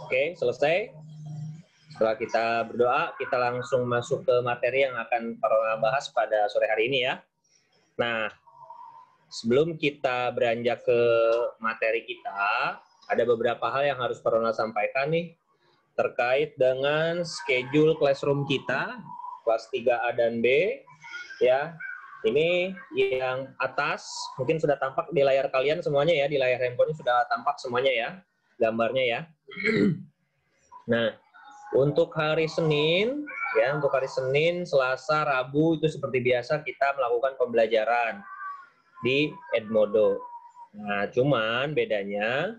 Oke, selesai. Setelah kita berdoa, kita langsung masuk ke materi yang akan Parona bahas pada sore hari ini ya. Nah, sebelum kita beranjak ke materi kita, ada beberapa hal yang harus Parona sampaikan nih terkait dengan schedule classroom kita, kelas 3A dan B, ya. Ini yang atas, mungkin sudah tampak di layar kalian semuanya ya, di layar handphone sudah tampak semuanya ya, gambarnya ya. Nah, untuk hari Senin, ya, untuk hari Senin, Selasa, Rabu itu seperti biasa kita melakukan pembelajaran di Edmodo. Nah, cuman bedanya,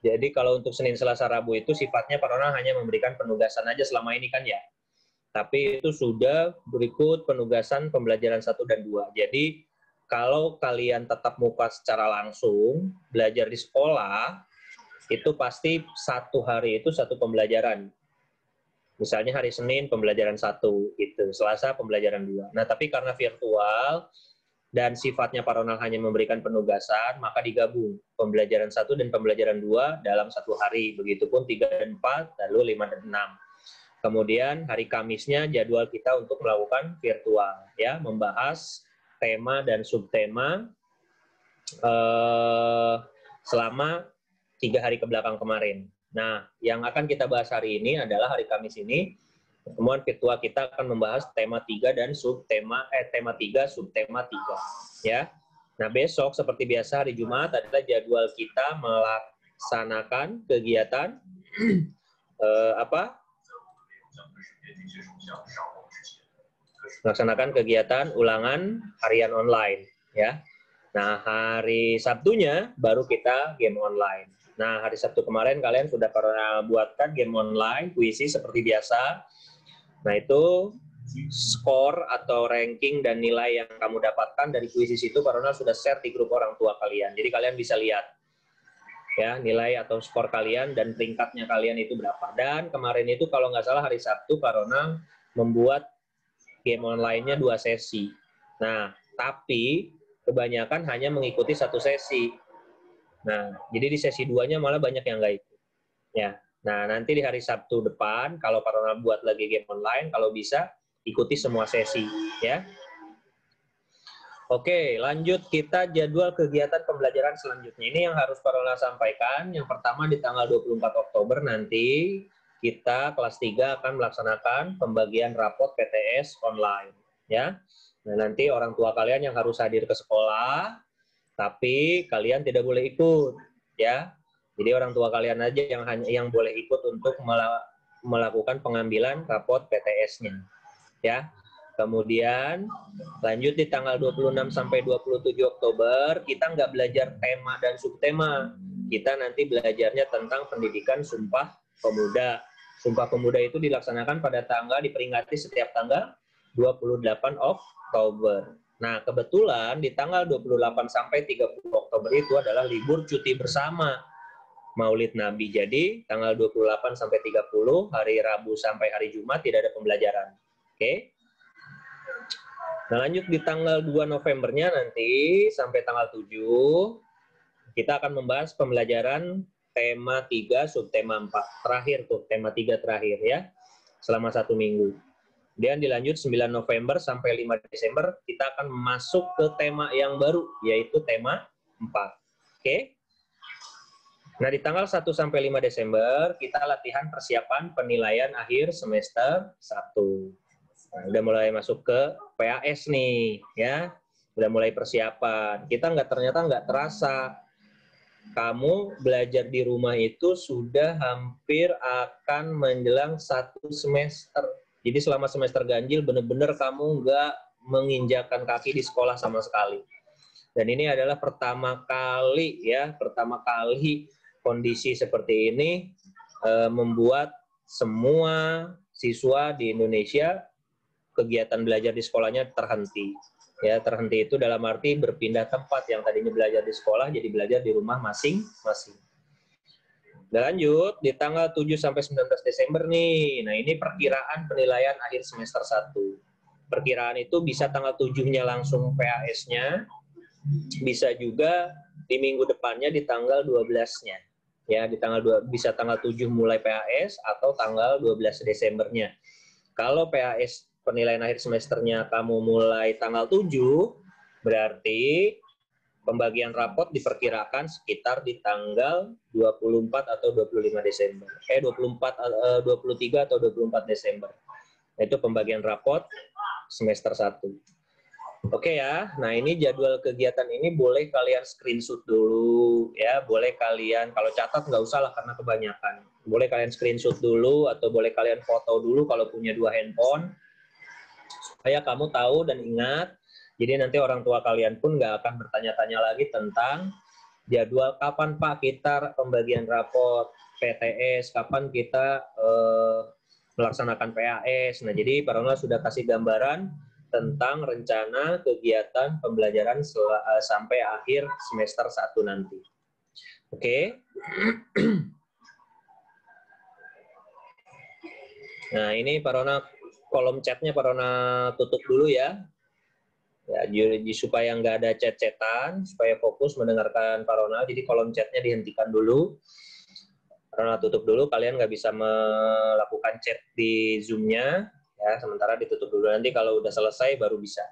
jadi kalau untuk Senin, Selasa, Rabu itu sifatnya Parona hanya memberikan penugasan aja selama ini kan ya. Tapi itu sudah berikut penugasan pembelajaran 1 dan 2. Jadi kalau kalian tatap muka secara langsung, belajar di sekolah, itu pasti satu hari itu satu pembelajaran. Misalnya hari Senin pembelajaran 1, gitu. Selasa pembelajaran 2. Nah, tapi karena virtual dan sifatnya Parona hanya memberikan penugasan, maka digabung pembelajaran 1 dan pembelajaran 2 dalam satu hari. Begitupun 3 dan 4, lalu 5 dan 6. Kemudian hari Kamisnya jadwal kita untuk melakukan virtual, ya, membahas tema dan subtema selama 3 hari kebelakang kemarin. Nah, yang akan kita bahas hari ini adalah hari Kamis ini, pertemuan virtual kita akan membahas tema 3 dan subtema, tema 3, subtema 3. Ya. Nah, besok seperti biasa hari Jumat adalah jadwal kita melaksanakan kegiatan melaksanakan kegiatan ulangan harian online. Ya. Nah, hari Sabtunya baru kita game online. Nah, hari Sabtu kemarin kalian sudah pernah buatkan game online, puisi seperti biasa. Nah, itu skor atau ranking dan nilai yang kamu dapatkan dari puisi itu Parona sudah share di grup orang tua kalian. Jadi kalian bisa lihat ya nilai atau skor kalian dan peringkatnya kalian itu berapa. Dan kemarin itu kalau nggak salah hari Sabtu Parona membuat game online-nya 2 sesi. Nah, tapi kebanyakan hanya mengikuti 1 sesi. Nah, jadi di sesi 2-nya malah banyak yang nggak ikut. Ya. Nah, nanti di hari Sabtu depan, kalau Parona buat lagi game online, kalau bisa, ikuti semua sesi. Ya. Oke, lanjut kita jadwal kegiatan pembelajaran selanjutnya. Ini yang harus Parona sampaikan. Yang pertama di tanggal 24 Oktober nanti, kita kelas 3 akan melaksanakan pembagian rapot PTS online. Ya. Nah, nanti orang tua kalian yang harus hadir ke sekolah, tapi kalian tidak boleh ikut, ya. Jadi orang tua kalian aja yang boleh ikut untuk melakukan pengambilan rapot PTS-nya, ya. Kemudian lanjut di tanggal 26 sampai 27 Oktober kita nggak belajar tema dan subtema. Kita nanti belajarnya tentang pendidikan Sumpah Pemuda. Sumpah Pemuda itu dilaksanakan pada diperingati setiap tanggal 28 Oktober. Nah, kebetulan di tanggal 28 sampai 30 Oktober itu adalah libur cuti bersama Maulid Nabi. Jadi, tanggal 28 sampai 30, hari Rabu sampai hari Jumat tidak ada pembelajaran. Oke? Nah, lanjut di tanggal 2 Novembernya nanti sampai tanggal 7, kita akan membahas pembelajaran tema 3, subtema 4. Terakhir tuh, tema 3 terakhir ya, selama 1 minggu. Dan dilanjut 9 November sampai 5 Desember, kita akan masuk ke tema yang baru, yaitu tema 4. Oke? Nah, di tanggal 1 sampai 5 Desember, kita latihan persiapan penilaian akhir semester 1. Nah, udah mulai masuk ke PAS nih, ya. Udah mulai persiapan. Kita ternyata nggak terasa. Kamu belajar di rumah itu sudah hampir akan menjelang 1 semester. Jadi selama semester ganjil benar-benar kamu nggak menginjakan kaki di sekolah sama sekali. Dan ini adalah pertama kali kondisi seperti ini membuat semua siswa di Indonesia kegiatan belajar di sekolahnya terhenti. Ya, terhenti itu dalam arti berpindah tempat, yang tadinya belajar di sekolah jadi belajar di rumah masing-masing. Dan lanjut, di tanggal 7 sampai 19 Desember nih. Nah, ini perkiraan penilaian akhir semester 1. Perkiraan itu bisa tanggal 7-nya langsung PAS-nya, bisa juga di minggu depannya di tanggal 12-nya. Ya, bisa tanggal 7 mulai PAS atau tanggal 12 Desembernya. Kalau PAS penilaian akhir semesternya kamu mulai tanggal 7, berarti pembagian rapot diperkirakan sekitar di tanggal 24 atau 25 Desember. 23 atau 24 Desember. Itu pembagian rapot semester 1. Oke ya, nah ini jadwal kegiatan ini boleh kalian screenshot dulu ya, boleh kalian, kalau catat nggak usah lah karena kebanyakan. Boleh kalian screenshot dulu atau boleh kalian foto dulu kalau punya 2 handphone, supaya kamu tahu dan ingat. Jadi nanti orang tua kalian pun nggak akan bertanya-tanya lagi tentang jadwal kapan Pak kita pembagian raport PTS, kapan kita melaksanakan PAS. Nah, jadi Pak Ronald sudah kasih gambaran tentang rencana kegiatan pembelajaran sampai akhir semester 1 nanti. Oke. Nah, ini Pak Ronald, kolom chatnya Pak Ronald tutup dulu ya. Ya, supaya nggak ada chat-chatan, supaya fokus mendengarkan Pak Ronald. Jadi kolom chatnya dihentikan dulu. Ronald tutup dulu, kalian nggak bisa melakukan chat di Zoom-nya, ya, sementara ditutup dulu. Nanti kalau udah selesai baru bisa.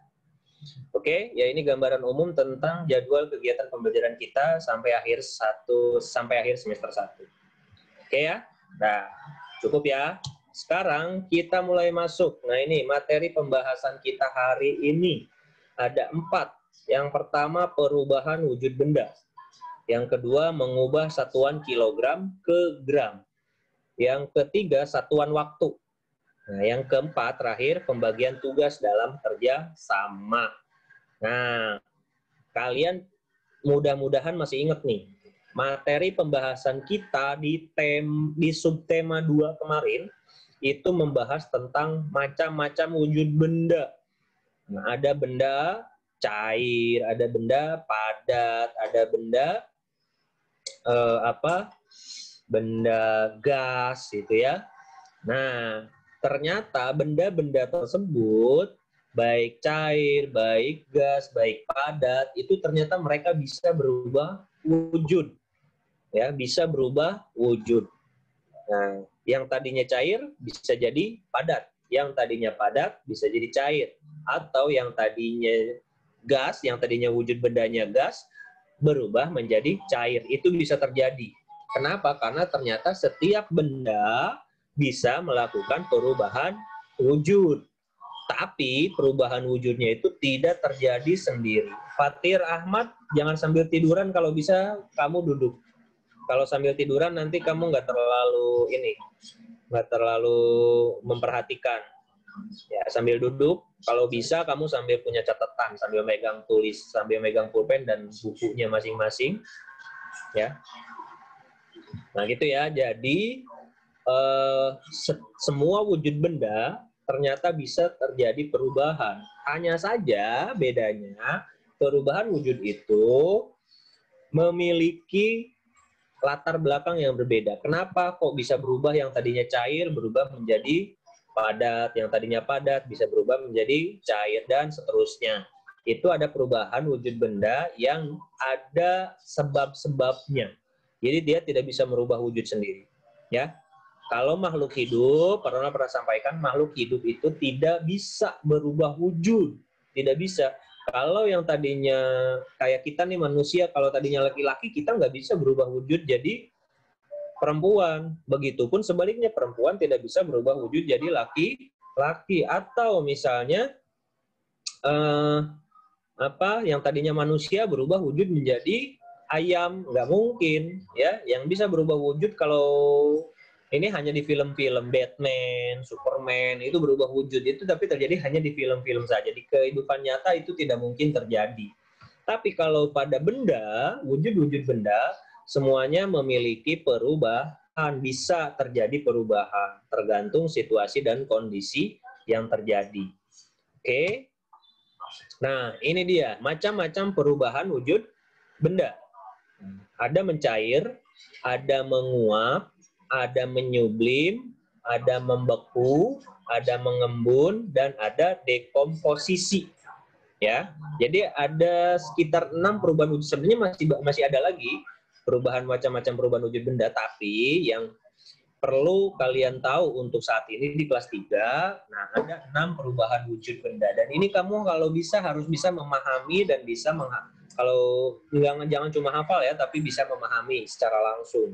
Oke, ya ini gambaran umum tentang jadwal kegiatan pembelajaran kita sampai akhir semester 1. Oke ya? Nah, cukup ya. Sekarang kita mulai masuk. Nah, ini materi pembahasan kita hari ini. Ada 4. Yang pertama, perubahan wujud benda. Yang kedua, mengubah satuan kilogram ke gram. Yang ketiga, satuan waktu. Nah, yang keempat, terakhir, pembagian tugas dalam kerja sama. Nah, kalian mudah-mudahan masih ingat nih, materi pembahasan kita di subtema 2 kemarin, itu membahas tentang macam-macam wujud benda. Nah, ada benda cair, ada benda padat, ada benda benda gas gitu ya. Nah, ternyata benda-benda tersebut baik cair, baik gas, baik padat itu ternyata mereka bisa berubah wujud. Ya, bisa berubah wujud. Nah, yang tadinya cair bisa jadi padat, yang tadinya padat bisa jadi cair, atau yang tadinya gas, yang tadinya wujud bendanya gas berubah menjadi cair. Itu bisa terjadi. Kenapa? Karena ternyata setiap benda bisa melakukan perubahan wujud. Tapi perubahan wujudnya itu tidak terjadi sendiri. Fatir Ahmad, jangan sambil tiduran, kalau bisa kamu duduk. Kalau sambil tiduran nanti kamu nggak terlalu memperhatikan. Ya, sambil duduk, kalau bisa kamu sambil punya catatan, sambil megang pulpen dan bukunya masing-masing. Ya. Nah, gitu ya. Jadi semua wujud benda ternyata bisa terjadi perubahan. Hanya saja bedanya perubahan wujud itu memiliki latar belakang yang berbeda. Kenapa kok bisa berubah, yang tadinya cair berubah menjadi padat, yang tadinya padat bisa berubah menjadi cair, dan seterusnya. Itu ada perubahan wujud benda yang ada sebab-sebabnya. Jadi dia tidak bisa merubah wujud sendiri. Ya, kalau makhluk hidup, pernah sampaikan, makhluk hidup itu tidak bisa berubah wujud, tidak bisa. Kalau yang tadinya kayak kita nih manusia, kalau tadinya laki-laki, kita nggak bisa berubah wujud jadi perempuan. Begitupun sebaliknya, perempuan tidak bisa berubah wujud jadi laki-laki. Atau misalnya yang tadinya manusia berubah wujud menjadi ayam, nggak mungkin ya. Yang bisa berubah wujud kalau ini hanya di film-film Batman, Superman, itu berubah wujud itu, tapi terjadi hanya di film-film saja. Di kehidupan nyata itu tidak mungkin terjadi. Tapi kalau pada benda, wujud-wujud benda, semuanya memiliki perubahan, bisa terjadi perubahan, tergantung situasi dan kondisi yang terjadi. Oke? Nah, ini dia, macam-macam perubahan wujud benda. Ada mencair, ada menguap, ada menyublim, ada membeku, ada mengembun, dan ada dekomposisi. Ya, jadi ada sekitar 6 perubahan wujud. Sebenarnya masih ada lagi perubahan macam-macam perubahan wujud benda, tapi yang perlu kalian tahu untuk saat ini di kelas 3, nah ada 6 perubahan wujud benda. Dan ini kamu kalau bisa harus bisa memahami dan bisa kalau jangan cuma hafal ya, tapi bisa memahami secara langsung.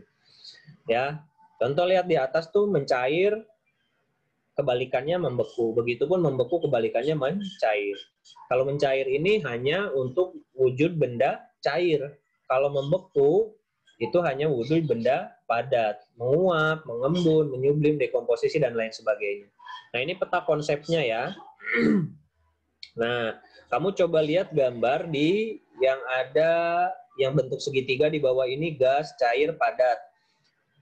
Ya. Contoh lihat di atas tuh mencair, kebalikannya membeku. Begitupun membeku kebalikannya mencair. Kalau mencair ini hanya untuk wujud benda cair. Kalau membeku itu hanya wujud benda padat, menguap, mengembun, menyublim, dekomposisi, dan lain sebagainya. Nah, ini peta konsepnya ya. Nah, kamu coba lihat gambar di yang ada yang bentuk segitiga di bawah ini, gas, cair, padat.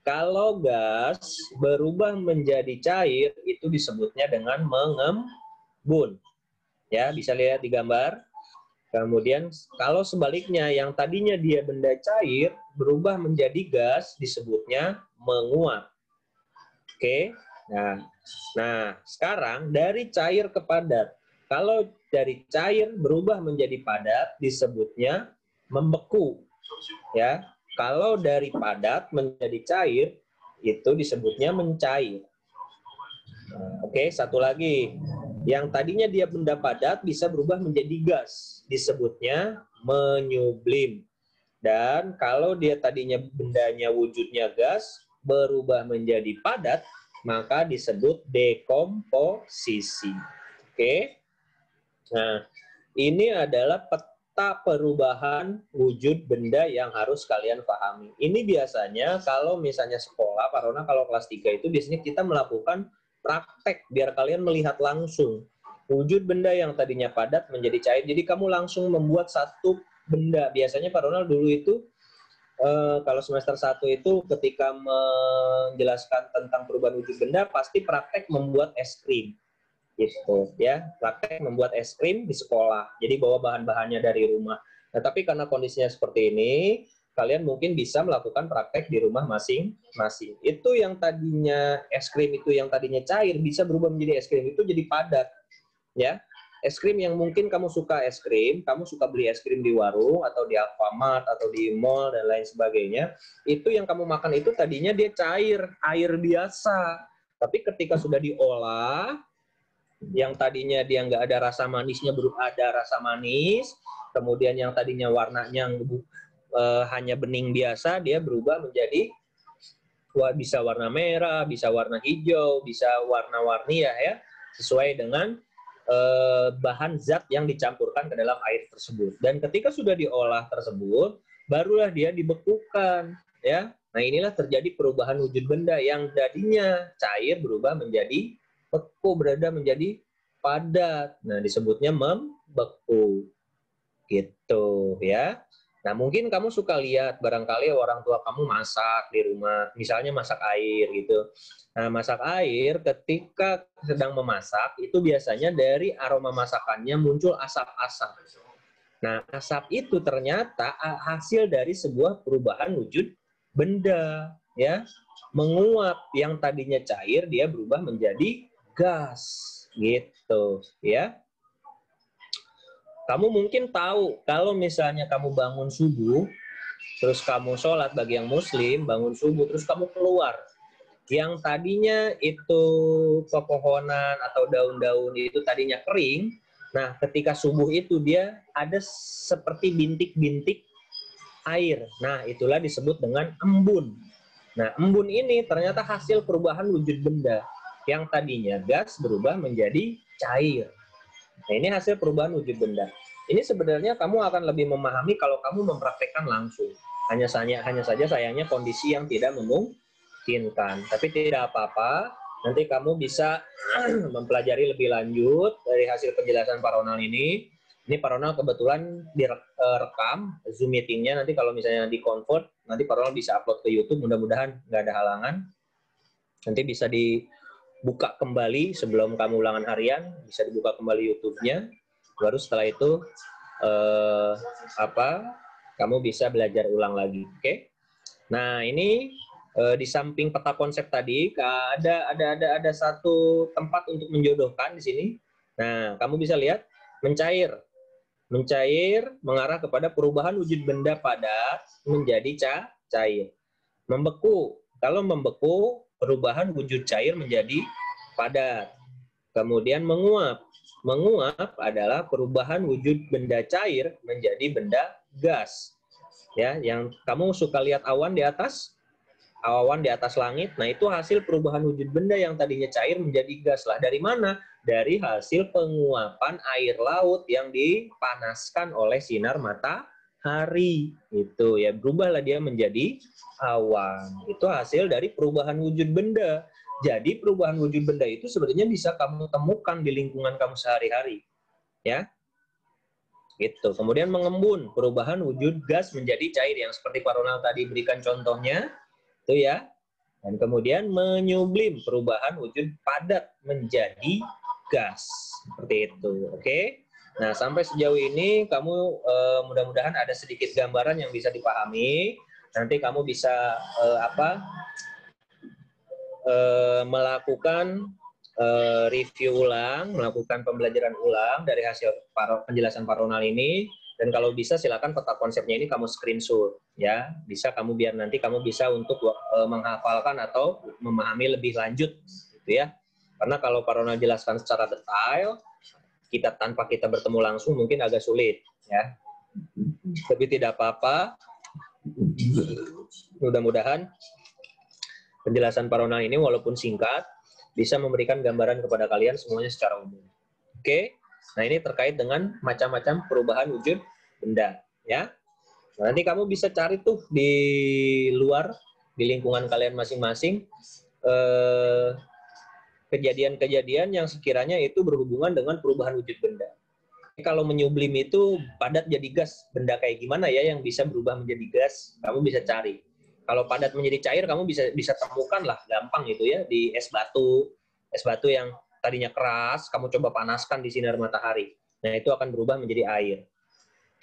Kalau gas berubah menjadi cair, itu disebutnya dengan mengembun. Ya, bisa lihat di gambar. Kemudian kalau sebaliknya yang tadinya dia benda cair berubah menjadi gas, disebutnya menguap. Oke. Nah, sekarang dari cair ke padat. Kalau dari cair berubah menjadi padat, disebutnya membeku. Ya. Kalau dari padat menjadi cair, itu disebutnya mencair. Oke, satu lagi. Yang tadinya dia benda padat bisa berubah menjadi gas, disebutnya menyublim. Dan kalau dia tadinya bendanya wujudnya gas, berubah menjadi padat, maka disebut dekomposisi. Oke. Nah, ini adalah peta perubahan wujud benda yang harus kalian pahami. Ini biasanya kalau misalnya sekolah, Pak Rona, kalau kelas 3 itu biasanya kita melakukan praktek biar kalian melihat langsung wujud benda yang tadinya padat menjadi cair. Jadi kamu langsung membuat satu benda. Biasanya Pak Ronald dulu itu kalau semester 1 itu ketika menjelaskan tentang perubahan wujud benda pasti praktek membuat es krim. Gitu ya, praktek membuat es krim di sekolah. Jadi bawa bahan-bahannya dari rumah. Nah, tapi karena kondisinya seperti ini, kalian mungkin bisa melakukan praktek di rumah masing-masing. Itu yang tadinya es krim itu yang tadinya cair bisa berubah menjadi es krim itu jadi padat. Ya, es krim yang mungkin kamu suka es krim, kamu suka beli es krim di warung atau di Alfamart atau di mall dan lain sebagainya, itu yang kamu makan itu tadinya dia cair, air biasa. Tapi ketika sudah diolah, yang tadinya dia nggak ada rasa manisnya berubah ada rasa manis, kemudian yang tadinya warnanya hanya bening biasa, dia berubah menjadi bisa warna merah, bisa warna hijau, bisa warna-warni ya, sesuai dengan bahan zat yang dicampurkan ke dalam air tersebut. Dan ketika sudah diolah tersebut, barulah dia dibekukan, ya. Nah, inilah terjadi perubahan wujud benda yang tadinya cair berubah menjadi beku, berada menjadi padat. Nah, disebutnya membeku. Gitu, ya. Nah, mungkin kamu suka lihat barangkali orang tua kamu masak di rumah, misalnya masak air gitu. Nah, masak air ketika sedang memasak itu biasanya dari aroma masakannya muncul asap-asap. Nah, asap itu ternyata hasil dari sebuah perubahan wujud benda, ya. Menguap, yang tadinya cair dia berubah menjadi gas, gitu, ya. Kamu mungkin tahu kalau misalnya kamu bangun subuh, terus kamu sholat bagi yang muslim, bangun subuh, terus kamu keluar. Yang tadinya itu pepohonan atau daun-daun itu tadinya kering, nah ketika subuh itu dia ada seperti bintik-bintik air. Nah, itulah disebut dengan embun. Nah, embun ini ternyata hasil perubahan wujud benda. Yang tadinya gas berubah menjadi cair. Nah, ini hasil perubahan wujud benda. Ini sebenarnya kamu akan lebih memahami kalau kamu mempraktekkan langsung. Hanya saja sayangnya kondisi yang tidak memungkinkan. Tapi tidak apa-apa, nanti kamu bisa mempelajari lebih lanjut dari hasil penjelasan Pak Ronald ini. Ini Pak Ronald kebetulan direkam Zoom meetingnya, nanti kalau misalnya di-convert, nanti Pak Ronald bisa upload ke YouTube, mudah-mudahan nggak ada halangan. Nanti bisa dibuka kembali sebelum kamu ulangan harian, bisa dibuka kembali YouTube-nya, baru setelah itu kamu bisa belajar ulang lagi. Oke? Nah, ini di samping peta konsep tadi ada satu tempat untuk menjodohkan di sini. Nah, kamu bisa lihat mencair. Mencair mengarah kepada perubahan wujud benda padat menjadi cair. Membeku. Kalau membeku, perubahan wujud cair menjadi padat. Kemudian menguap. Menguap adalah perubahan wujud benda cair menjadi benda gas. Ya, yang kamu suka lihat awan di atas langit. Nah, itu hasil perubahan wujud benda yang tadinya cair menjadi gas lah. Dari mana? Dari hasil penguapan air laut yang dipanaskan oleh sinar matahari. Itu ya, berubahlah dia menjadi awan. Itu hasil dari perubahan wujud benda. Jadi perubahan wujud benda itu sebenarnya bisa kamu temukan di lingkungan kamu sehari-hari. Ya. Gitu. Kemudian mengembun, perubahan wujud gas menjadi cair yang seperti Pak Ronald tadi berikan contohnya. Itu ya. Dan kemudian menyublim, perubahan wujud padat menjadi gas. Seperti itu. Oke. Nah, sampai sejauh ini kamu mudah-mudahan ada sedikit gambaran yang bisa dipahami. Nanti kamu bisa melakukan review ulang, melakukan pembelajaran ulang dari hasil penjelasan Pak Ronald ini. Dan kalau bisa silakan peta konsepnya ini kamu screenshot ya, bisa kamu biar nanti kamu bisa untuk menghafalkan atau memahami lebih lanjut gitu ya. Karena kalau Pak Ronald jelaskan secara detail, tanpa kita bertemu langsung mungkin agak sulit ya. Tapi tidak apa-apa. Mudah-mudahan penjelasan Pak Ronald ini walaupun singkat bisa memberikan gambaran kepada kalian semuanya secara umum. Oke. Nah, ini terkait dengan macam-macam perubahan wujud benda, ya. Nah, nanti kamu bisa cari tuh di luar, di lingkungan kalian masing-masing, kejadian-kejadian yang sekiranya itu berhubungan dengan perubahan wujud benda. Kalau menyublim itu padat jadi gas, benda kayak gimana ya yang bisa berubah menjadi gas? Kamu bisa cari. Kalau padat menjadi cair, kamu bisa temukan lah, gampang gitu ya, di es batu yang tadinya keras, kamu coba panaskan di sinar matahari. Nah, itu akan berubah menjadi air.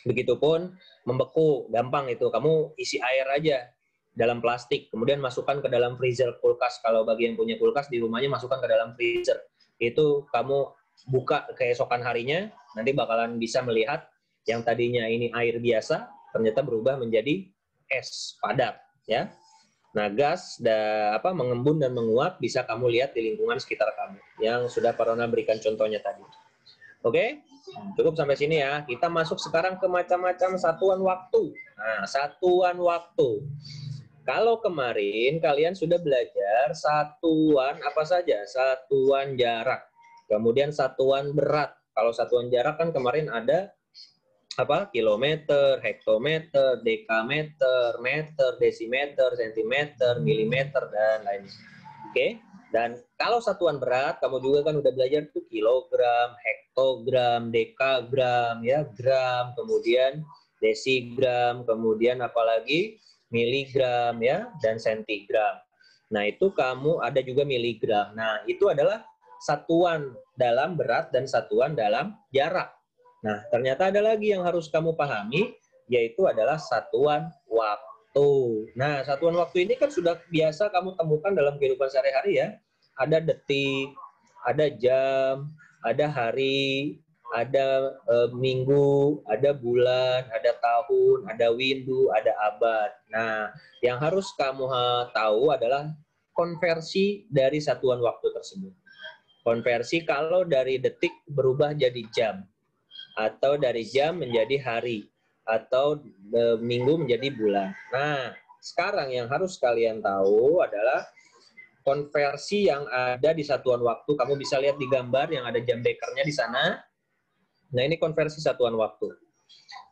Begitupun membeku, gampang itu. Kamu isi air aja dalam plastik, kemudian masukkan ke dalam freezer kulkas. Kalau bagi yang punya kulkas di rumahnya, masukkan ke dalam freezer. Itu kamu buka keesokan harinya, nanti bakalan bisa melihat yang tadinya ini air biasa, ternyata berubah menjadi es padat. Ya. Nah, gas mengembun dan menguap bisa kamu lihat di lingkungan sekitar kamu yang sudah Pak Ronald berikan contohnya tadi. Oke, cukup sampai sini ya. Kita masuk sekarang ke macam-macam satuan waktu. Nah, satuan waktu. Kalau kemarin kalian sudah belajar satuan apa saja? Satuan jarak. Kemudian satuan berat. Kalau satuan jarak kan kemarin ada kilometer, hektometer, dekameter, meter, desimeter, sentimeter, milimeter, dan lainnya. Oke. Dan kalau satuan berat, kamu juga kan udah belajar tuh kilogram, hektogram, dekagram, ya, gram, kemudian desigram, kemudian apalagi miligram, ya, dan sentigram. Nah, itu kamu ada juga miligram. Nah, itu adalah satuan dalam berat dan satuan dalam jarak. Nah, ternyata ada lagi yang harus kamu pahami, yaitu adalah satuan waktu. Nah, satuan waktu ini kan sudah biasa kamu temukan dalam kehidupan sehari-hari ya. Ada detik, ada jam, ada hari, ada minggu, ada bulan, ada tahun, ada windu, ada abad. Nah, yang harus kamu tahu adalah konversi dari satuan waktu tersebut. Konversi kalau dari detik berubah jadi jam, atau dari jam menjadi hari, atau minggu menjadi bulan. Nah, sekarang yang harus kalian tahu adalah konversi yang ada di satuan waktu. Kamu bisa lihat di gambar yang ada jam bekernya di sana. Nah, ini konversi satuan waktu.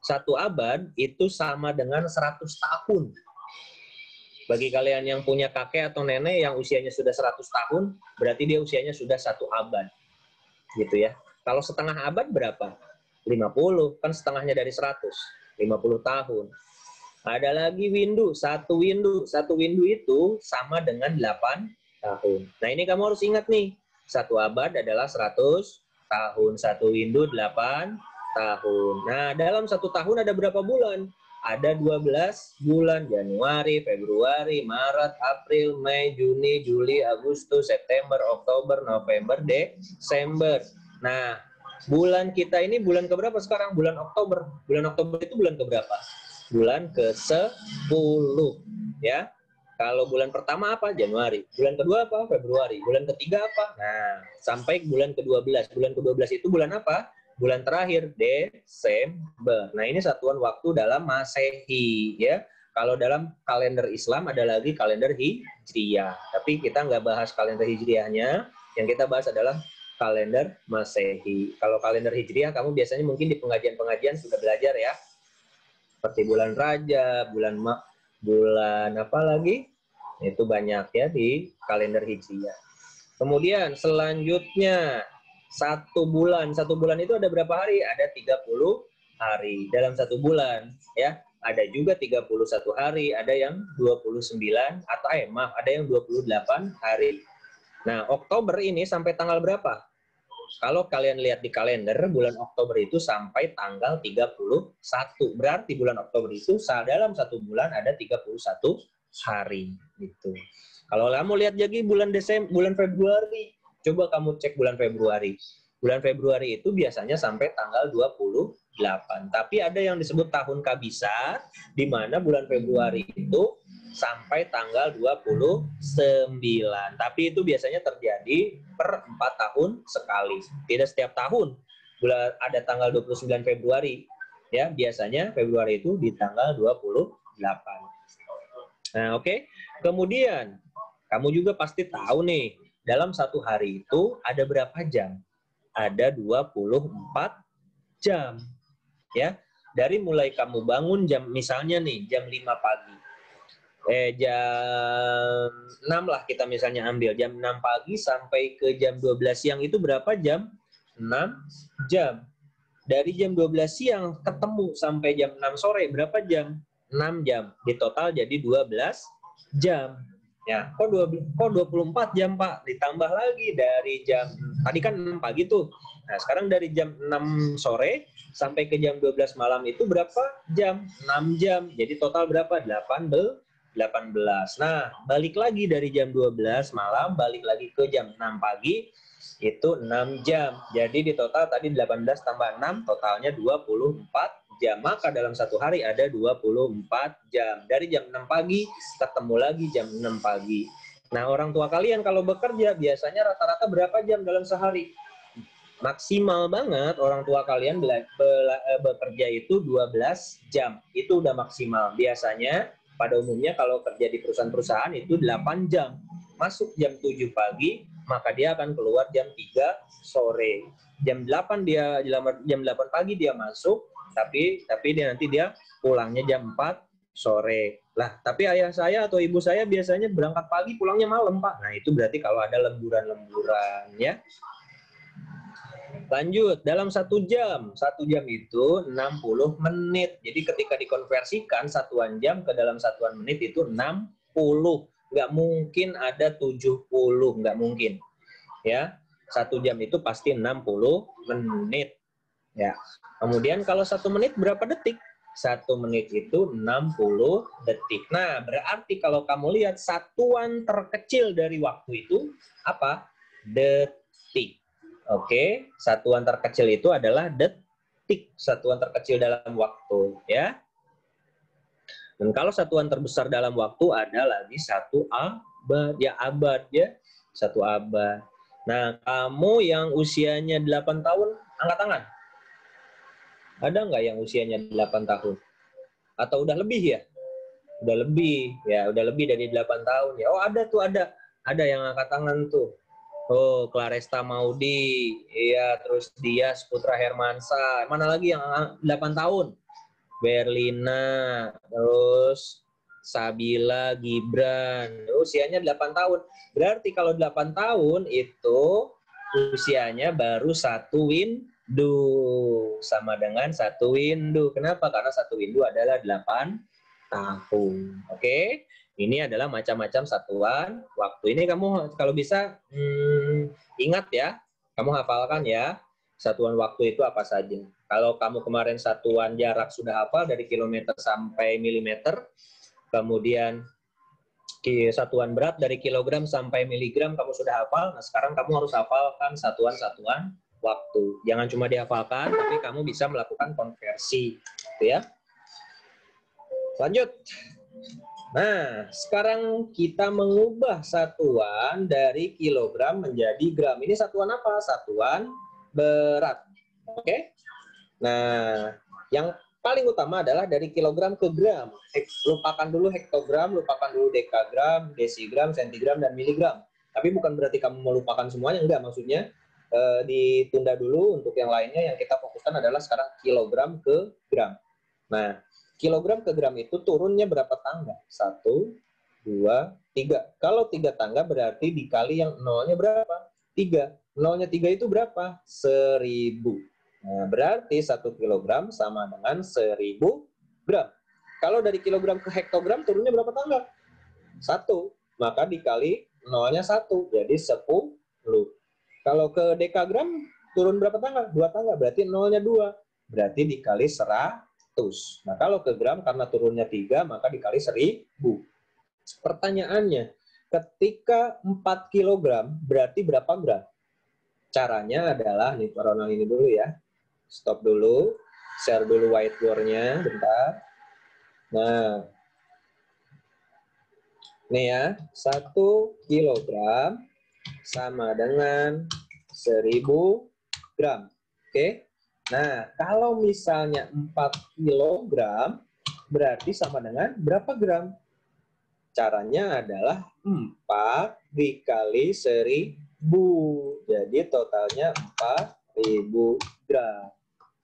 1 abad itu sama dengan 100 tahun. Bagi kalian yang punya kakek atau nenek yang usianya sudah 100 tahun, berarti dia usianya sudah 1 abad. Gitu ya. Kalau setengah abad berapa? 50, kan setengahnya dari 100, 50 tahun. Ada lagi windu, satu windu itu sama dengan 8 tahun. Nah, ini kamu harus ingat nih, 1 abad adalah 100 tahun, 1 windu 8 tahun. Nah, dalam 1 tahun ada berapa bulan? Ada 12 bulan, Januari, Februari, Maret, April, Mei, Juni, Juli, Agustus, September, Oktober, November, Desember. Nah, bulan kita ini bulan keberapa sekarang? Bulan Oktober. Bulan Oktober itu bulan keberapa? Bulan ke-10, ya. Kalau bulan pertama apa? Januari. Bulan kedua apa? Februari. Bulan ketiga apa? Nah, sampai bulan ke-12. Bulan ke-12 itu bulan apa? Bulan terakhir, Desember. Nah, ini satuan waktu dalam Masehi, ya. Kalau dalam kalender Islam ada lagi kalender Hijriah. Tapi kita nggak bahas kalender Hijriahnya. Yang kita bahas adalah kalender Masehi. Kalau kalender Hijriah, kamu biasanya mungkin di pengajian-pengajian sudah belajar ya. Seperti bulan Rajab, bulan apa lagi? Itu banyak ya di kalender Hijriah. Kemudian selanjutnya, satu bulan itu ada berapa hari? Ada 30 hari dalam satu bulan, ya. Ada juga 31 hari, ada yang 29 atau ada yang 28 hari. Nah, Oktober ini sampai tanggal berapa? Kalau kalian lihat di kalender, bulan Oktober itu sampai tanggal 31. Berarti bulan Oktober itu dalam satu bulan ada 31 hari gitu. Kalau kamu lihat lagi bulan Februari, coba kamu cek bulan Februari. Bulan Februari itu biasanya sampai tanggal 28. Tapi ada yang disebut tahun kabisat, di mana bulan Februari itu sampai tanggal 29. Tapi itu biasanya terjadi per 4 tahun sekali. Tidak setiap tahun ada tanggal 29 Februari. Ya, biasanya Februari itu di tanggal 28. Nah, oke. Kemudian, kamu juga pasti tahu nih, dalam satu hari itu ada berapa jam? Ada 24 jam. Ya, dari mulai kamu bangun misalnya nih, jam 5 pagi. Jam 6 lah kita misalnya ambil. Jam 6 pagi sampai ke jam 12 siang itu berapa jam? 6 jam. Dari jam 12 siang ketemu sampai jam 6 sore berapa jam? 6 jam. Di total jadi 12 jam. Ya, kok 24 jam, Pak? Ditambah lagi dari jam, tadi kan 6 pagi tuh. Nah, sekarang dari jam 6 sore sampai ke jam 12 malam itu berapa jam? 6 jam. Jadi total berapa? 18. Nah, balik lagi dari jam 12 malam, balik lagi ke jam 6 pagi, itu 6 jam. Jadi di total tadi 18 tambah 6, totalnya 24 jam. Maka dalam satu hari ada 24 jam. Dari jam 6 pagi, ketemu lagi jam 6 pagi. Nah, orang tua kalian kalau bekerja, biasanya rata-rata berapa jam dalam sehari? Maksimal banget orang tua kalian bekerja itu 12 jam. Itu udah maksimal. Biasanya, pada umumnya kalau kerja di perusahaan-perusahaan itu 8 jam. Masuk jam 7 pagi, maka dia akan keluar jam 3 sore. Jam 8 pagi dia masuk, tapi dia pulangnya jam 4 sore. Lah, tapi ayah saya atau ibu saya biasanya berangkat pagi, pulangnya malam, Pak. Nah, itu berarti kalau ada lemburan-lemburan, ya. Lanjut, dalam 1 jam. 1 jam itu 60 menit. Jadi ketika dikonversikan satuan jam ke dalam satuan menit itu 60. Nggak mungkin ada 70, nggak mungkin. Ya, 1 jam itu pasti 60 menit. Ya. Kemudian kalau 1 menit berapa detik? 1 menit itu 60 detik. Nah, berarti kalau kamu lihat satuan terkecil dari waktu itu apa? Detik. Oke, satuan terkecil itu adalah detik, satuan terkecil dalam waktu, ya. Dan kalau satuan terbesar dalam waktu ada lagi 1 abad, ya abad ya, 1 abad. Nah, kamu yang usianya 8 tahun, angkat tangan. Ada nggak yang usianya 8 tahun? Atau udah lebih ya? Udah lebih dari 8 tahun ya. Oh, ada tuh, ada yang angkat tangan tuh. Oh, Claresta Maudi, iya, terus Dias Putra Hermansa. Mana lagi yang 8 tahun? Berlina, terus Sabila Gibran. Usianya 8 tahun. Berarti kalau 8 tahun itu usianya baru 1 windu. Sama dengan 1 windu. Kenapa? Karena 1 windu adalah 8 tahun. Oke? Ini adalah macam-macam satuan waktu. Ini kamu kalau bisa ingat ya, kamu hafalkan ya. satuan waktu itu apa saja. Kalau kamu kemarin satuan jarak sudah hafal dari kilometer sampai milimeter, kemudian satuan berat dari kilogram sampai miligram kamu sudah hafal, nah sekarang kamu harus hafalkan satuan-satuan waktu. Jangan cuma dihafalkan, tapi kamu bisa melakukan konversi. Gitu ya. Lanjut. Nah, sekarang kita mengubah satuan dari kilogram menjadi gram. Ini satuan apa? Satuan berat. Oke? Nah, yang paling utama adalah dari kilogram ke gram. Lupakan dulu hektogram, lupakan dulu dekagram, desigram, sentigram, dan miligram. Tapi bukan berarti kamu melupakan semuanya, enggak. Maksudnya ditunda dulu untuk yang lainnya. Yang kita fokuskan adalah sekarang kilogram ke gram. Nah, kilogram ke gram itu turunnya berapa tangga? 1, 2, 3. Kalau 3 tangga berarti dikali yang nolnya berapa? 3. Nolnya 3 itu berapa? 1000. Nah, berarti 1 kilogram sama dengan 1000 gram. Kalau dari kilogram ke hektogram turunnya berapa tangga? 1. Maka dikali nolnya 1. Jadi 10. Kalau ke dekagram turun berapa tangga? 2 tangga. Berarti nolnya 2. Berarti dikali 100. Nah, kalau ke gram karena turunnya 3, maka dikali 1000. Pertanyaannya, ketika 4 kilogram berarti berapa gram? Caranya adalah, nih Ronald ini dulu ya. Stop dulu, share dulu whiteboard-nya, bentar. Nah, ini ya, 1 kilogram sama dengan 1000 gram. Oke? Nah, kalau misalnya 4 kilogram, berarti sama dengan berapa gram? Caranya adalah 4 dikali 1000. Jadi totalnya 4000 gram.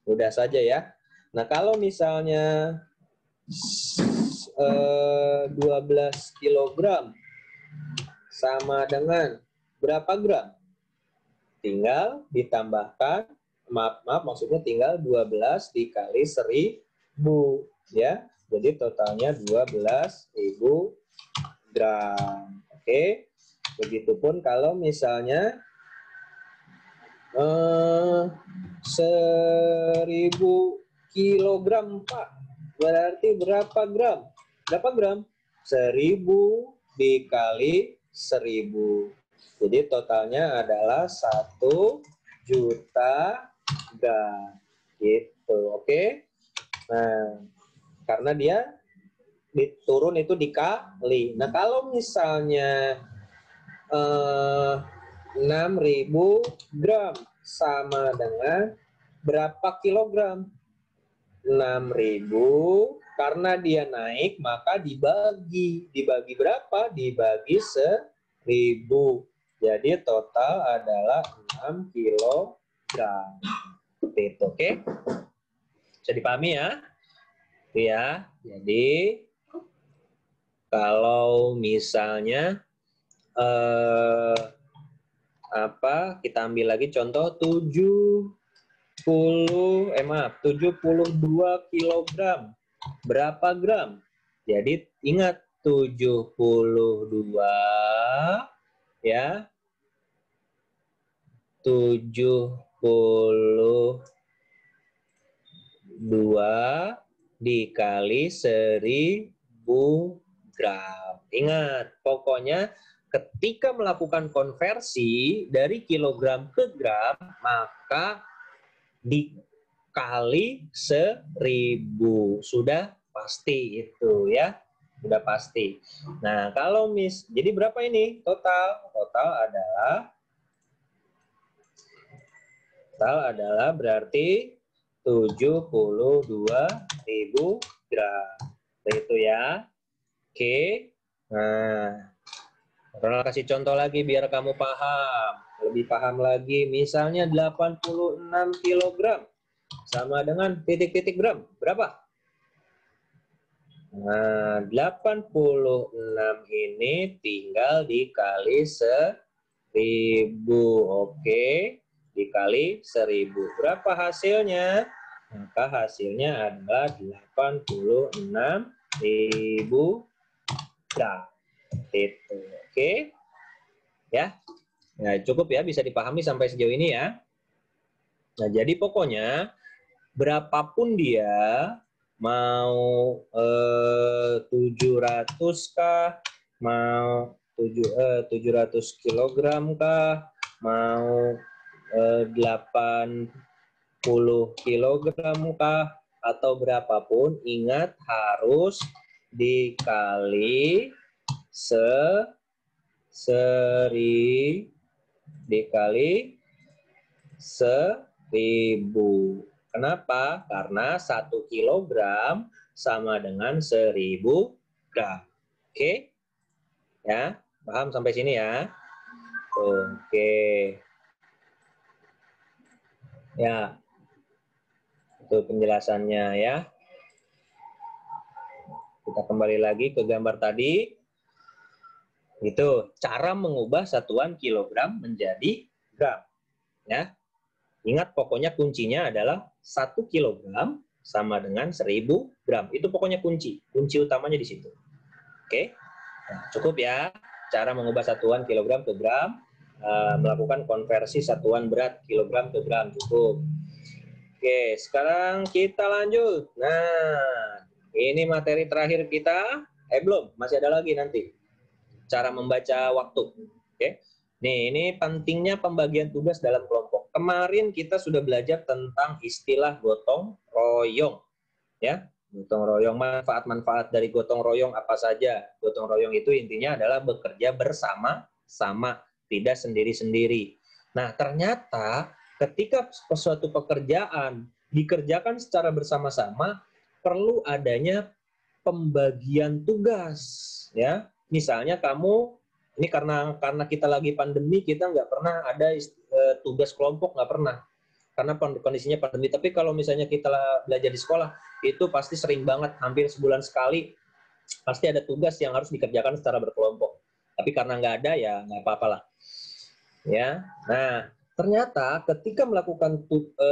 Mudah saja ya. Nah, kalau misalnya 12 kilogram sama dengan berapa gram? Tinggal ditambahkan, maksudnya tinggal 12 dikali 1000 ya. Jadi totalnya 12.000 gram. Oke. Begitupun kalau misalnya 1000 kilogram, Pak. Berarti berapa gram? Berapa gram? 1000 dikali 1000. Jadi totalnya adalah 1 juta gram. Gitu, oke? Nah, karena dia diturun itu dikali. Nah, kalau misalnya 6000 gram sama dengan berapa kilogram? 6000, karena dia naik maka dibagi. Dibagi berapa? Dibagi 1000. Jadi total adalah 6 kilogram. Itu, oke? Bisa dipahami ya? Itu ya. Jadi kalau misalnya kita ambil lagi contoh 72 kilogram. Berapa gram? Jadi ingat 72 ya. 72 dikali 1000 gram. Ingat, pokoknya ketika melakukan konversi dari kilogram ke gram, maka dikali 1000. Sudah pasti itu ya. Sudah pasti. Nah, kalau jadi berapa ini total? Total adalah berarti 72.000 gram. Itu ya. Oke. Nah, Ronald kasih contoh lagi biar kamu paham. Lebih paham lagi. Misalnya 86 kilogram sama dengan titik-titik gram. Berapa? Nah, 86 ini tinggal dikali 1000. Oke. Dikali 1000. Berapa hasilnya? Maka hasilnya adalah 86.000 gram. Itu. Oke. Ya. Ya, cukup ya, bisa dipahami sampai sejauh ini ya. Nah, jadi pokoknya berapapun dia, mau 700 kah, mau 700 kilogram kah, mau 80 kilogram kah, atau berapapun, ingat harus dikali 1000. Kenapa? Karena 1 kilogram sama dengan 1000 gram. Oke? Ya, paham sampai sini ya? Oke. Ya, itu penjelasannya ya. Kita kembali lagi ke gambar tadi. Itu cara mengubah satuan kilogram menjadi gram. Ya. Ingat, pokoknya kuncinya adalah 1 kilogram sama dengan 1000 gram. Itu pokoknya kunci. Kunci utamanya di situ. Oke? Nah, cukup ya. Cara mengubah satuan kilogram ke gram, melakukan konversi satuan berat kilogram ke gram. Cukup. Oke, sekarang kita lanjut. Nah, ini materi terakhir kita. Belum, masih ada lagi nanti. Cara membaca waktu. Oke. Nih, ini pentingnya pembagian tugas dalam kelompok. Kemarin kita sudah belajar tentang istilah gotong royong. Ya, gotong royong, manfaat-manfaat dari gotong royong apa saja. Gotong royong itu intinya adalah bekerja bersama-sama, tidak sendiri-sendiri. Nah, ternyata ketika suatu pekerjaan dikerjakan secara bersama-sama, perlu adanya pembagian tugas. Ya, misalnya kamu, ini karena kita lagi pandemi, kita nggak pernah ada tugas kelompok, nggak pernah. Karena kondisinya pandemi. Tapi kalau misalnya kita belajar di sekolah, itu pasti sering banget, hampir sebulan sekali, pasti ada tugas yang harus dikerjakan secara berkelompok. Tapi karena nggak ada, ya nggak apa-apa lah. Ya, nah ternyata ketika melakukan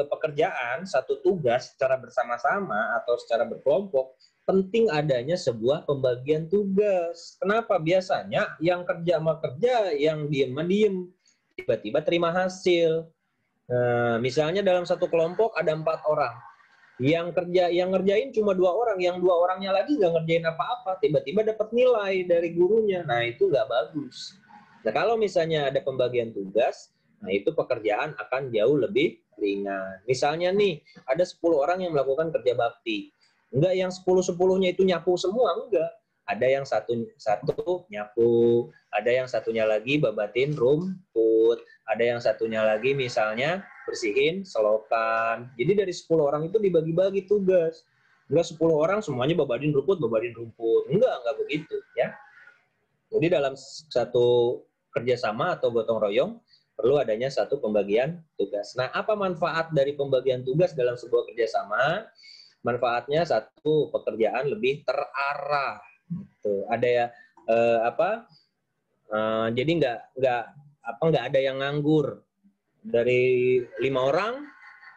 pekerjaan, satu tugas secara bersama-sama atau secara berkelompok, penting adanya sebuah pembagian tugas. Kenapa? Biasanya yang kerja sama kerja, yang diem sama diem, tiba-tiba terima hasil. Nah, misalnya dalam satu kelompok ada 4 orang, yang ngerjain cuma 2 orang, yang 2 orangnya lagi nggak ngerjain apa-apa, tiba-tiba dapat nilai dari gurunya. Nah, itu nggak bagus. Nah, kalau misalnya ada pembagian tugas, nah itu pekerjaan akan jauh lebih ringan. Misalnya nih, ada 10 orang yang melakukan kerja bakti. Enggak yang 10-10-nya itu nyapu semua, enggak. Ada yang satu nyapu, ada yang satunya lagi babatin rumput, ada yang satunya lagi misalnya bersihin selokan. Jadi dari 10 orang itu dibagi-bagi tugas. Enggak 10 orang semuanya babatin rumput. Enggak begitu ya. Jadi dalam satu kerjasama atau gotong royong, perlu adanya satu pembagian tugas. Nah, apa manfaat dari pembagian tugas dalam sebuah kerjasama? Manfaatnya satu, pekerjaan lebih terarah. Gitu. Ada ya jadi nggak ada yang nganggur. Dari 5 orang,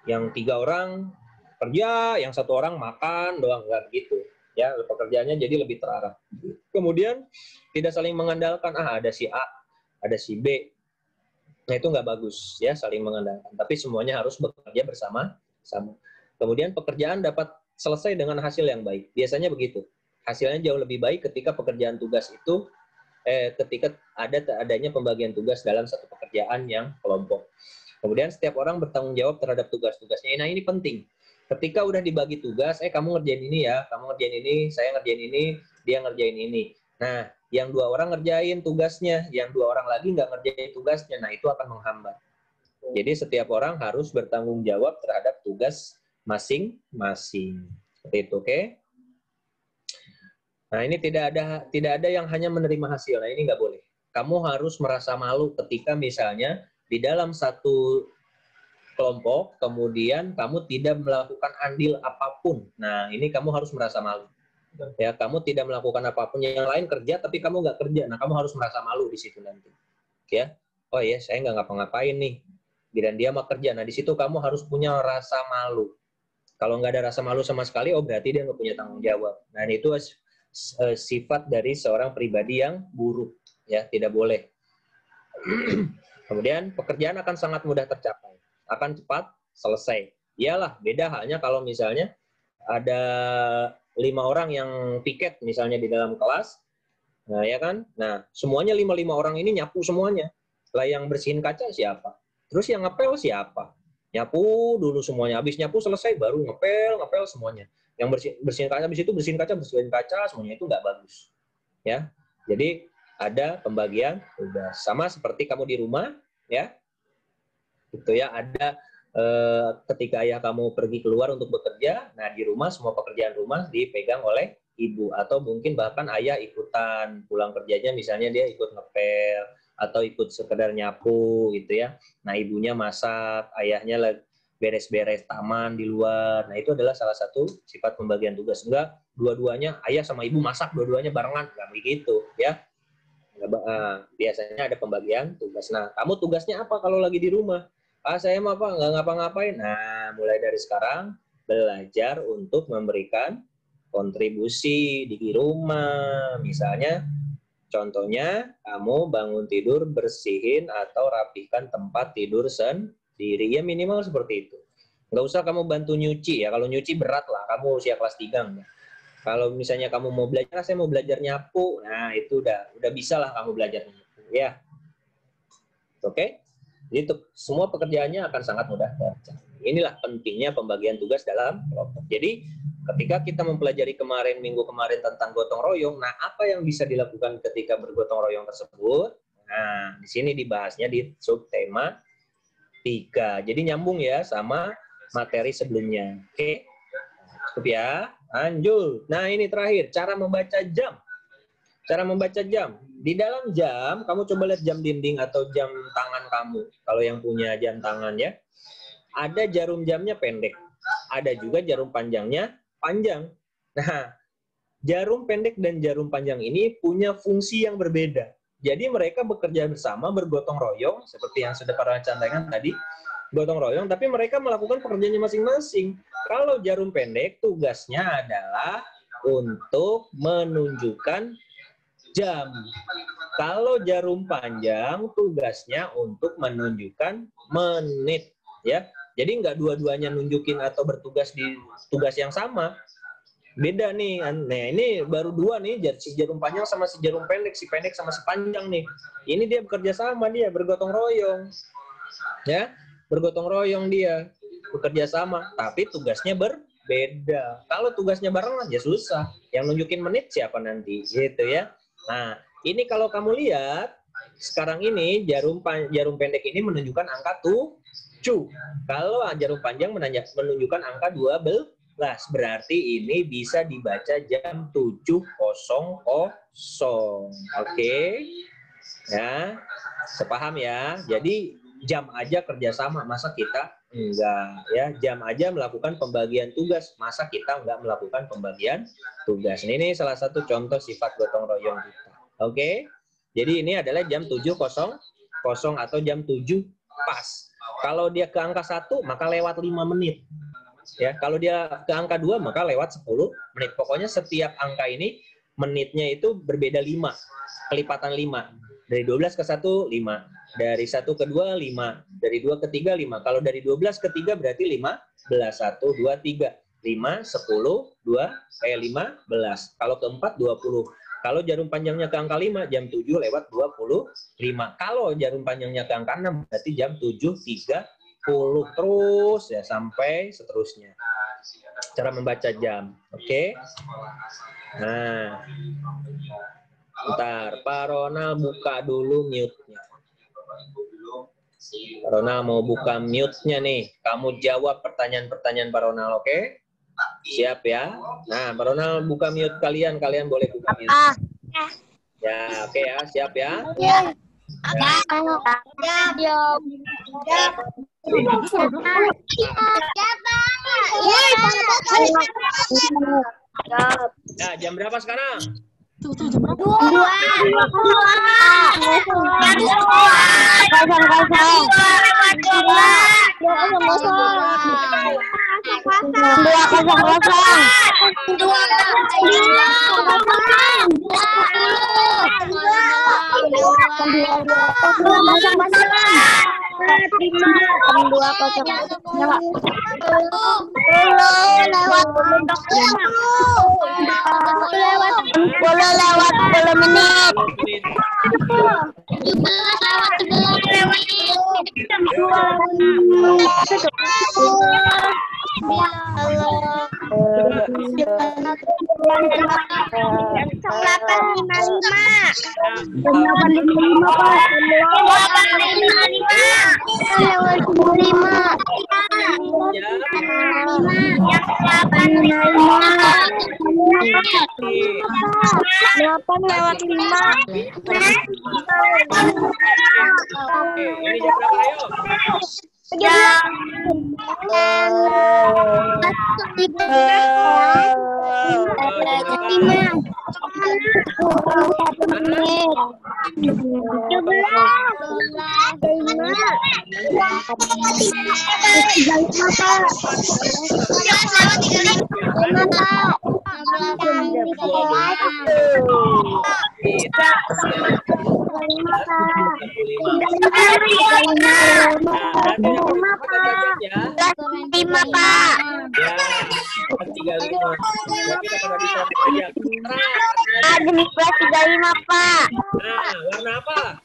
yang 3 orang kerja, yang 1 orang makan doang, nggak begitu. Ya, pekerjaannya jadi lebih terarah. Kemudian tidak saling mengandalkan, ada si A, ada si B. Nah, itu nggak bagus ya, saling mengandalkan. Tapi semuanya harus bekerja bersama-sama. Kemudian pekerjaan dapat selesai dengan hasil yang baik. Biasanya begitu. Hasilnya jauh lebih baik ketika pekerjaan tugas itu ketika adanya pembagian tugas dalam satu pekerjaan yang kelompok. Kemudian setiap orang bertanggung jawab terhadap tugas-tugasnya. Nah, ini penting. Ketika udah dibagi tugas, kamu ngerjain ini ya, kamu ngerjain ini, saya ngerjain ini, dia ngerjain ini. Nah, yang 2 orang ngerjain tugasnya, yang 2 orang lagi nggak ngerjain tugasnya. Nah, itu akan menghambat. Jadi setiap orang harus bertanggung jawab terhadap tugas masing-masing. Seperti itu, oke? Nah, ini tidak ada yang hanya menerima hasil. Nah, ini nggak boleh. Kamu harus merasa malu ketika misalnya di dalam satu kelompok, kemudian kamu tidak melakukan andil apapun. Nah, ini kamu harus merasa malu. Ya, kamu tidak melakukan apapun, yang lain kerja tapi kamu nggak kerja. Nah, kamu harus merasa malu di situ nanti. Ya, oh ya, saya nggak ngapa-ngapain nih. Dan dia mau kerja. Nah, di situ kamu harus punya rasa malu. Kalau nggak ada rasa malu sama sekali, oh berarti dia nggak punya tanggung jawab. Nah, itu sifat dari seorang pribadi yang buruk. Ya, tidak boleh. Kemudian pekerjaan akan sangat mudah tercapai, akan cepat selesai. Iyalah, beda halnya kalau misalnya ada 5 orang yang piket misalnya di dalam kelas, nah ya kan, nah semuanya 5 orang ini nyapu semuanya. Lah yang bersihin kaca siapa? Terus yang ngepel siapa? Nyapu dulu semuanya, habis nyapu selesai baru ngepel semuanya. Yang bersihin kaca, habis itu bersihin kaca semuanya, itu nggak bagus. Ya, jadi ada pembagian tugas. Sama seperti kamu di rumah, ya, gitu ya. Ada ketika ayah kamu pergi keluar untuk bekerja, nah di rumah semua pekerjaan rumah dipegang oleh ibu, atau mungkin bahkan ayah ikutan pulang kerjanya, misalnya dia ikut ngepel atau ikut sekedar nyapu gitu ya. Nah ibunya masak, ayahnya beres-beres taman di luar. Nah itu adalah salah satu sifat pembagian tugas. Enggak dua-duanya ayah sama ibu masak dua-duanya barengan, enggak begitu ya. Biasanya ada pembagian tugas. Nah kamu tugasnya apa kalau lagi di rumah? Saya mah apa nggak ngapa-ngapain. Nah mulai dari sekarang belajar untuk memberikan kontribusi di rumah. Misalnya contohnya kamu bangun tidur bersihin atau rapihkan tempat tidur sendiri, ya minimal seperti itu. Nggak usah kamu bantu nyuci ya, kalau nyuci berat lah, kamu usia kelas 3 enggak. Kalau misalnya kamu mau belajar, saya mau belajar nyapu, nah itu udah bisa lah kamu belajar nyapu ya. Oke? Jadi semua pekerjaannya akan sangat mudah tercapai. Inilah pentingnya pembagian tugas dalam kelompok. Jadi ketika kita mempelajari minggu kemarin tentang gotong royong, nah apa yang bisa dilakukan ketika bergotong royong tersebut? Nah, di sini dibahasnya di subtema 3. Jadi nyambung ya sama materi sebelumnya. Oke? Cukup ya? Lanjut. Nah, ini terakhir, cara membaca jam. Cara membaca jam. Di dalam jam, kamu coba lihat jam dinding atau jam tangan kamu. Kalau yang punya jam tangan ya. Ada jarum jamnya pendek. Ada juga jarum panjangnya panjang. Nah, jarum pendek dan jarum panjang ini punya fungsi yang berbeda. Jadi mereka bekerja bersama, bergotong royong, seperti yang sudah para cantengan tadi, gotong royong, tapi mereka melakukan pekerjaannya masing-masing. Kalau jarum pendek, tugasnya adalah untuk menunjukkan jam. Kalau jarum panjang, tugasnya untuk menunjukkan menit. Ya, jadi nggak dua-duanya nunjukin atau bertugas di tugas yang sama. Beda nih. Nah, ini baru dua nih, si jarum panjang sama si jarum pendek, si pendek sama si panjang nih. Ini dia bekerja sama, dia bergotong royong. Ya, bergotong royong dia, bekerja sama, tapi tugasnya berbeda. Kalau tugasnya barengan ya susah. Yang nunjukin menit siapa nanti, gitu ya. Nah, ini kalau kamu lihat sekarang ini jarum pendek ini menunjukkan angka 7. Kalau jarum panjang menunjukkan angka 12. Berarti ini bisa dibaca jam 7.00. Oke. Ya, sepaham ya. Jadi jam aja kerjasama, masa kita enggak ya? Jam aja melakukan pembagian tugas, masa kita enggak melakukan pembagian tugas. Ini salah satu contoh sifat gotong royong kita. Oke. Jadi ini adalah jam 7.00 atau jam 7 pas. Kalau dia ke angka 1 maka lewat 5 menit. Ya, kalau dia ke angka 2 maka lewat 10 menit. Pokoknya setiap angka ini menitnya itu berbeda 5. Kelipatan 5. Dari 12 ke 1 5. Dari 1 ke 2 5. Dari 2 ke 3 5. Kalau dari 12 ke 3 berarti 15. 1 2 3. 5 10 15. Kalau ke 4 20. Kalau jarum panjangnya ke angka 5 jam 7 lewat 25. Kalau jarum panjangnya ke angka 6 berarti jam 7.30. Terus ya sampai seterusnya. Cara membaca jam. Oke. Nah. Bentar, Pak Ronald buka dulu mute-nya. Pak Ronald mau buka mute-nya nih. Kamu jawab pertanyaan-pertanyaan Pak Ronald, oke? Siap ya. Nah, Pak Ronald buka mute kalian boleh buka mute. Ya, oke ya, siap ya. Ya. Ya, jam berapa sekarang? Dua. Oke, ini jam berapa, ayo? Warna apa? Warnanya apa?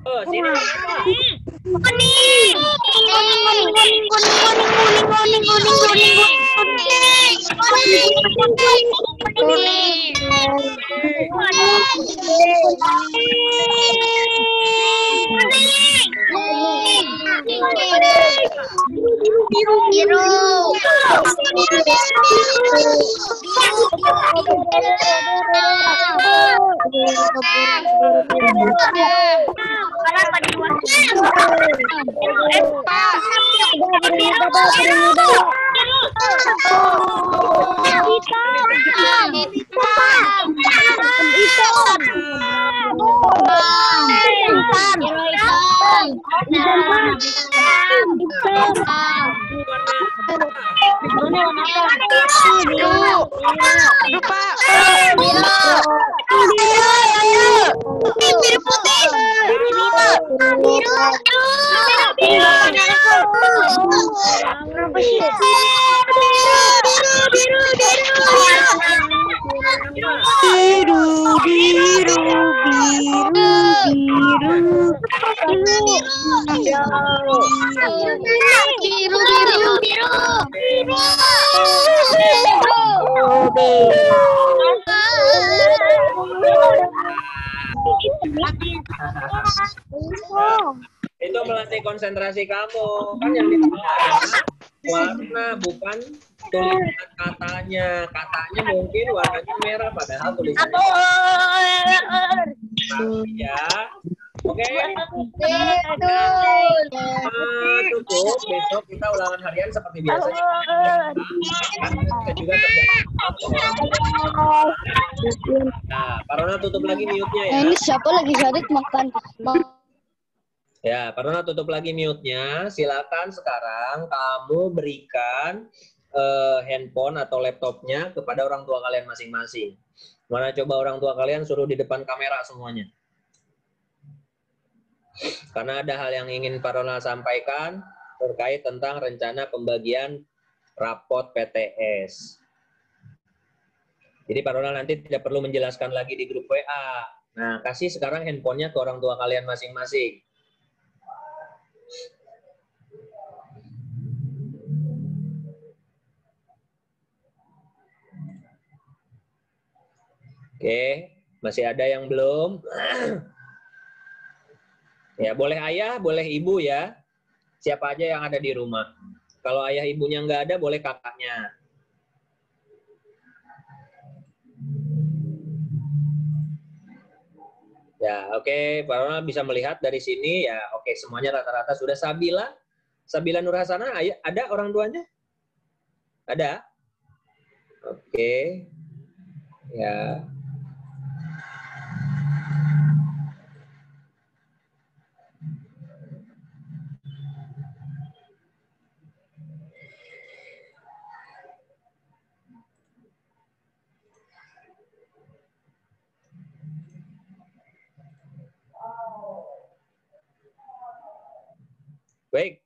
Oh, sini itu melatih konsentrasi kamu. Kan yang ditanya warna, bukan tulisan katanya. Katanya mungkin warnanya merah, padahal tulisannya ya. Oke. Cukup. Besok kita ulangan harian seperti biasa. Kita juga nah, Pak Rona tutup lagi mute-nya ya. Ini siapa lagi Zadit makan? Ya, Pak Rona tutup lagi mute-nya. Silakan sekarang kamu berikan handphone atau laptopnya kepada orang tua kalian masing-masing. Mana coba orang tua kalian suruh di depan kamera semuanya. Karena ada hal yang ingin Pak Rona sampaikan terkait tentang rencana pembagian rapot PTS. Jadi Pak Ronald nanti tidak perlu menjelaskan lagi di grup WA. Nah, kasih sekarang handphonenya ke orang tua kalian masing-masing. Oke, masih ada yang belum? Ya, boleh ayah, boleh ibu ya. Siapa aja yang ada di rumah. Kalau ayah ibunya nggak ada, boleh kakaknya. Ya, oke. Pak Ronald bisa melihat dari sini, ya oke, semuanya rata-rata sudah. Sabila Nur Hasanah, ada orang tuanya? Ada? Oke. Ya. Baik,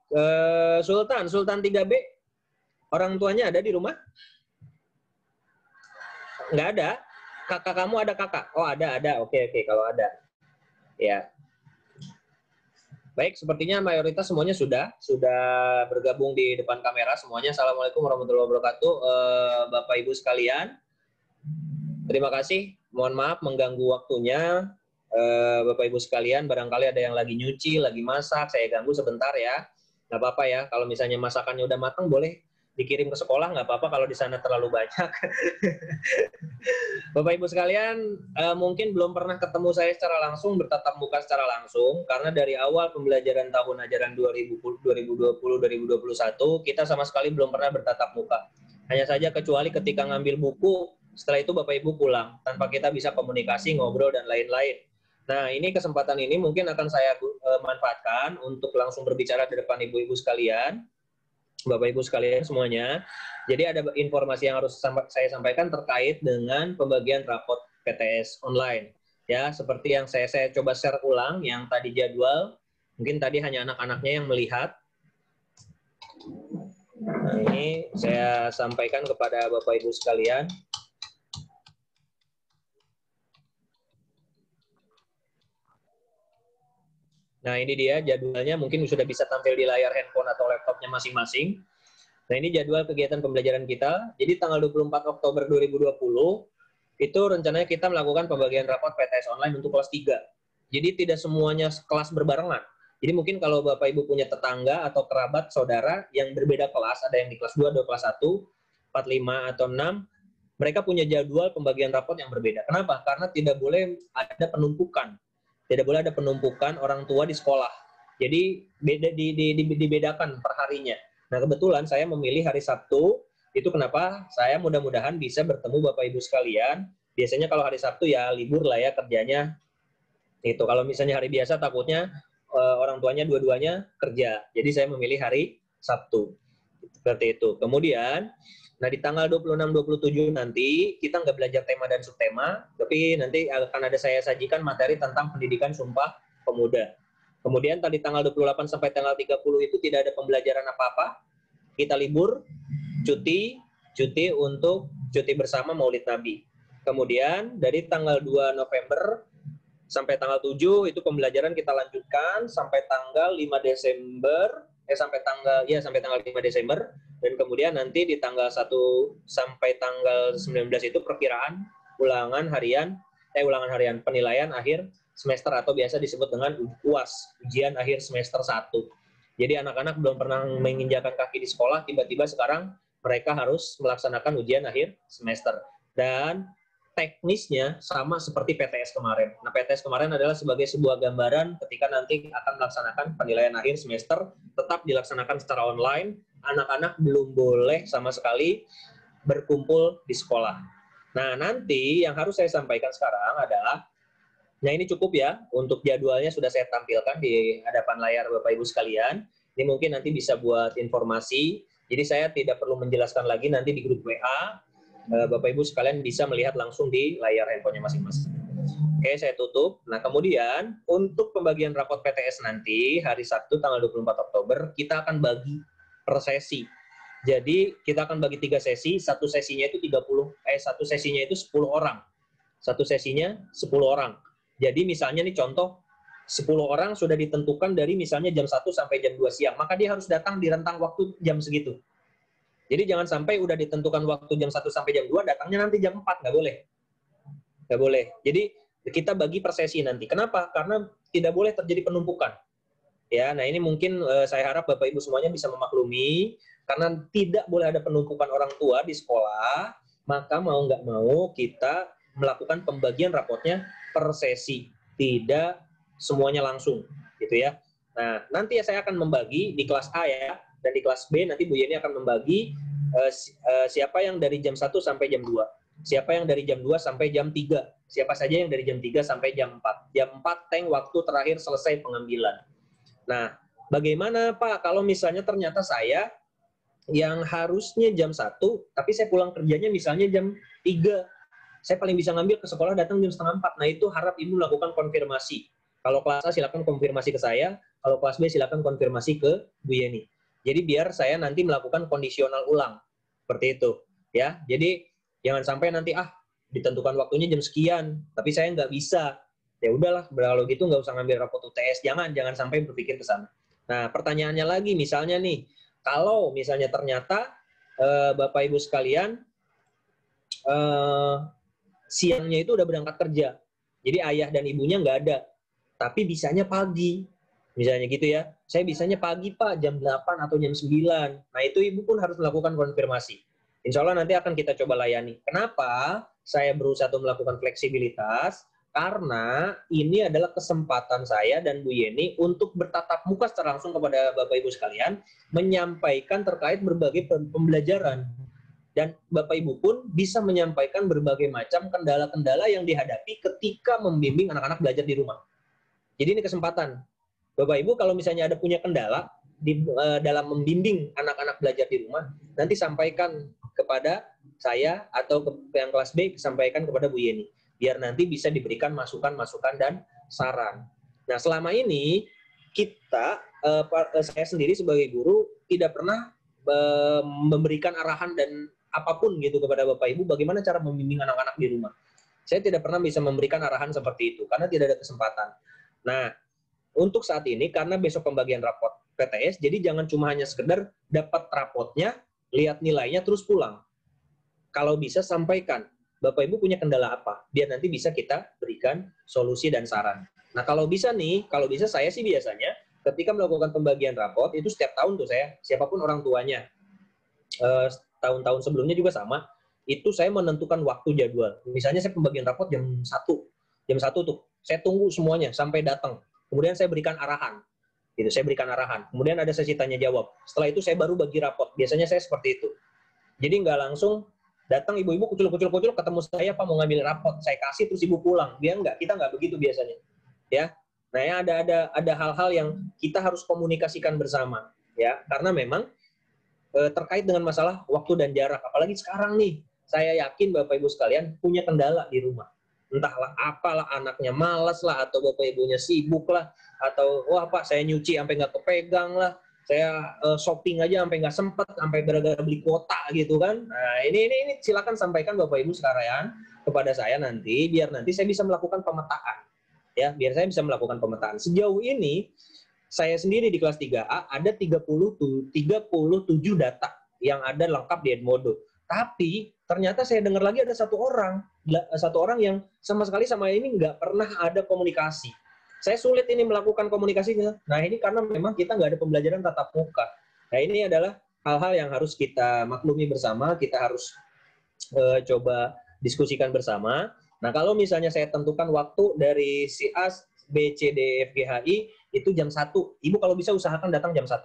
Sultan 3B, orang tuanya ada di rumah? Nggak ada? Kakak kamu ada kakak? Oh, ada. Oke, kalau ada. Ya. Baik, sepertinya mayoritas semuanya sudah bergabung di depan kamera semuanya. Assalamualaikum warahmatullahi wabarakatuh. Bapak Ibu sekalian, terima kasih. Mohon maaf mengganggu waktunya. Bapak Ibu sekalian, barangkali ada yang lagi nyuci, lagi masak, saya ganggu sebentar ya. Nggak apa-apa ya, kalau misalnya masakannya udah matang, boleh dikirim ke sekolah, nggak apa-apa kalau di sana terlalu banyak. Bapak Ibu sekalian, mungkin belum pernah ketemu saya secara langsung, bertatap muka secara langsung, karena dari awal pembelajaran tahun ajaran 2020-2021, kita sama sekali belum pernah bertatap muka. Hanya saja kecuali ketika ngambil buku, setelah itu Bapak Ibu pulang, tanpa kita bisa komunikasi, ngobrol, dan lain-lain. Nah, ini kesempatan ini mungkin akan saya manfaatkan untuk langsung berbicara di depan ibu-ibu sekalian, Bapak Ibu sekalian semuanya. Jadi ada informasi yang harus saya sampaikan terkait dengan pembagian rapot PTS online. Ya, seperti yang saya coba share ulang yang tadi jadwal, mungkin tadi hanya anak-anaknya yang melihat. Nah, ini saya sampaikan kepada Bapak Ibu sekalian. Nah, ini dia jadwalnya, mungkin sudah bisa tampil di layar handphone atau laptopnya masing-masing. Nah, ini jadwal kegiatan pembelajaran kita. Jadi tanggal 24 Oktober 2020, itu rencananya kita melakukan pembagian rapot PTS online untuk kelas 3. Jadi tidak semuanya kelas berbarengan. Jadi mungkin kalau Bapak Ibu punya tetangga atau kerabat, saudara yang berbeda kelas, ada yang di kelas 2, ada kelas 1, 4, 5, atau 6, mereka punya jadwal pembagian rapot yang berbeda. Kenapa? Karena tidak boleh ada penumpukan. Tidak boleh ada penumpukan orang tua di sekolah. Jadi dibedakan per harinya. Nah, kebetulan saya memilih hari Sabtu. Itu kenapa saya mudah-mudahan bisa bertemu Bapak Ibu sekalian. Biasanya kalau hari Sabtu ya libur lah ya kerjanya. Itu kalau misalnya hari biasa takutnya orang tuanya dua-duanya kerja. Jadi saya memilih hari Sabtu. Seperti itu. Kemudian, nah di tanggal 26-27 nanti kita nggak belajar tema dan subtema, tapi nanti akan ada saya sajikan materi tentang pendidikan Sumpah Pemuda. Kemudian tadi tanggal 28 sampai tanggal 30 itu tidak ada pembelajaran apa-apa. Kita libur, cuti untuk cuti bersama Maulid Nabi. Kemudian dari tanggal 2 November sampai tanggal 7 itu pembelajaran kita lanjutkan sampai tanggal 5 Desember, sampai tanggal 5 Desember, dan kemudian nanti di tanggal 1 sampai tanggal 19 itu perkiraan ulangan harian penilaian akhir semester atau biasa disebut dengan UAS, ujian akhir semester 1. Jadi anak-anak belum pernah menginjakan kaki di sekolah, tiba-tiba sekarang mereka harus melaksanakan ujian akhir semester. Dan teknisnya sama seperti PTS kemarin. Nah, PTS kemarin adalah sebagai sebuah gambaran ketika nanti akan melaksanakan penilaian akhir semester, tetap dilaksanakan secara online, anak-anak belum boleh sama sekali berkumpul di sekolah. Nah, nanti yang harus saya sampaikan sekarang adalah, nah ini cukup ya, untuk jadwalnya sudah saya tampilkan di hadapan layar Bapak Ibu sekalian. Ini mungkin nanti bisa buat informasi, jadi saya tidak perlu menjelaskan lagi nanti di grup WA, Bapak Ibu sekalian bisa melihat langsung di layar handphonenya masing-masing. Oke, saya tutup. Nah, kemudian untuk pembagian rapot PTS nanti, hari Sabtu tanggal 24 Oktober, kita akan bagi per sesi. Jadi, kita akan bagi 3 sesi, satu sesinya itu 10 orang. Satu sesinya 10 orang. Jadi, misalnya nih contoh, 10 orang sudah ditentukan dari misalnya jam 1 sampai jam 2 siang, maka dia harus datang di rentang waktu jam segitu. Jadi jangan sampai udah ditentukan waktu jam 1 sampai jam 2, datangnya nanti jam 4, nggak boleh. Nggak boleh. Jadi kita bagi per sesi nanti. Kenapa? Karena tidak boleh terjadi penumpukan. Ya, nah ini mungkin saya harap Bapak Ibu semuanya bisa memaklumi, karena tidak boleh ada penumpukan orang tua di sekolah, maka mau nggak mau kita melakukan pembagian rapotnya per sesi, tidak semuanya langsung, gitu ya. Nah, nanti saya akan membagi di kelas A ya, dan di kelas B nanti Bu Yeni akan membagi siapa yang dari jam 1 sampai jam 2, siapa yang dari jam 2 sampai jam 3, siapa saja yang dari jam 3 sampai jam 4. Jam 4 teng waktu terakhir selesai pengambilan. Nah, bagaimana Pak kalau misalnya ternyata saya yang harusnya jam 1, tapi saya pulang kerjanya misalnya jam 3. Saya paling bisa ngambil ke sekolah datang jam setengah 4. Nah, itu harap Ibu lakukan konfirmasi. Kalau kelas A silakan konfirmasi ke saya, kalau kelas B silakan konfirmasi ke Bu Yeni. Jadi biar saya nanti melakukan kondisional ulang. Seperti itu. Ya, jadi jangan sampai nanti ditentukan waktunya jam sekian, tapi saya nggak bisa. Ya udahlah, kalau gitu nggak usah ngambil rapot UTS. Jangan sampai berpikir ke sana. Nah, pertanyaannya lagi, misalnya nih, kalau misalnya ternyata Bapak Ibu sekalian siangnya itu udah berangkat kerja, jadi ayah dan ibunya nggak ada, tapi bisanya pagi, misalnya gitu ya, saya bisanya pagi Pak, jam 8 atau jam 9. Nah, itu Ibu pun harus melakukan konfirmasi. Insya Allah nanti akan kita coba layani. Kenapa saya berusaha untuk melakukan fleksibilitas? Karena ini adalah kesempatan saya dan Bu Yeni untuk bertatap muka secara langsung kepada Bapak Ibu sekalian, menyampaikan terkait berbagai pembelajaran. Dan Bapak Ibu pun bisa menyampaikan berbagai macam kendala-kendala yang dihadapi ketika membimbing anak-anak belajar di rumah. Jadi ini kesempatan. Bapak Ibu kalau misalnya ada punya kendala dalam membimbing anak-anak belajar di rumah, nanti sampaikan kepada saya atau ke yang kelas B, sampaikan kepada Bu Yeni. Biar nanti bisa diberikan masukan-masukan dan saran. Nah, selama ini kita, saya sendiri sebagai guru tidak pernah memberikan arahan dan apapun gitu kepada Bapak Ibu bagaimana cara membimbing anak-anak di rumah. Saya tidak pernah bisa memberikan arahan seperti itu karena tidak ada kesempatan. Nah, untuk saat ini karena besok pembagian rapot PTS, jadi jangan cuma hanya sekedar dapat rapotnya, lihat nilainya terus pulang. Kalau bisa sampaikan, Bapak Ibu punya kendala apa, biar nanti bisa kita berikan solusi dan saran. Nah, kalau bisa saya sih biasanya ketika melakukan pembagian rapot itu setiap tahun tuh saya, siapapun orang tuanya, tahun-tahun sebelumnya juga sama, itu saya menentukan waktu jadwal. Misalnya saya pembagian rapot jam 1 tuh, saya tunggu semuanya sampai datang. Kemudian saya berikan arahan. Gitu, saya berikan arahan. Kemudian ada sesi tanya jawab. Setelah itu saya baru bagi rapot. Biasanya saya seperti itu. Jadi nggak langsung datang ibu-ibu kucul-kucul ketemu saya Pak mau ngambil rapot, saya kasih terus ibu pulang. Dia nggak, kita nggak begitu biasanya. Ya. Nah, ya ada hal-hal yang kita harus komunikasikan bersama, ya. Karena memang terkait dengan masalah waktu dan jarak. Apalagi sekarang nih, saya yakin Bapak Ibu sekalian punya kendala di rumah. Entahlah apalah, anaknya malas lah, atau Bapak Ibunya sibuk lah, atau wah Pak saya nyuci sampai nggak kepegang lah, saya shopping aja sampai nggak sempet, sampai gara-gara beli kuota gitu kan. Nah ini silakan sampaikan Bapak Ibu sekalian kepada saya nanti, biar nanti saya bisa melakukan pemetaan. Ya, biar saya bisa melakukan pemetaan. Sejauh ini saya sendiri di kelas 3A ada 37 data yang ada lengkap di Edmodo. Tapi ternyata saya dengar lagi ada satu orang yang sama sekali sama ini nggak pernah ada komunikasi. Saya sulit ini melakukan komunikasinya. Nah ini karena memang kita nggak ada pembelajaran tatap muka. Nah ini adalah hal-hal yang harus kita maklumi bersama, kita harus coba diskusikan bersama. Nah kalau misalnya saya tentukan waktu dari si A, B, C, D, F, G, H, I, itu jam 1. Ibu kalau bisa usahakan datang jam 1.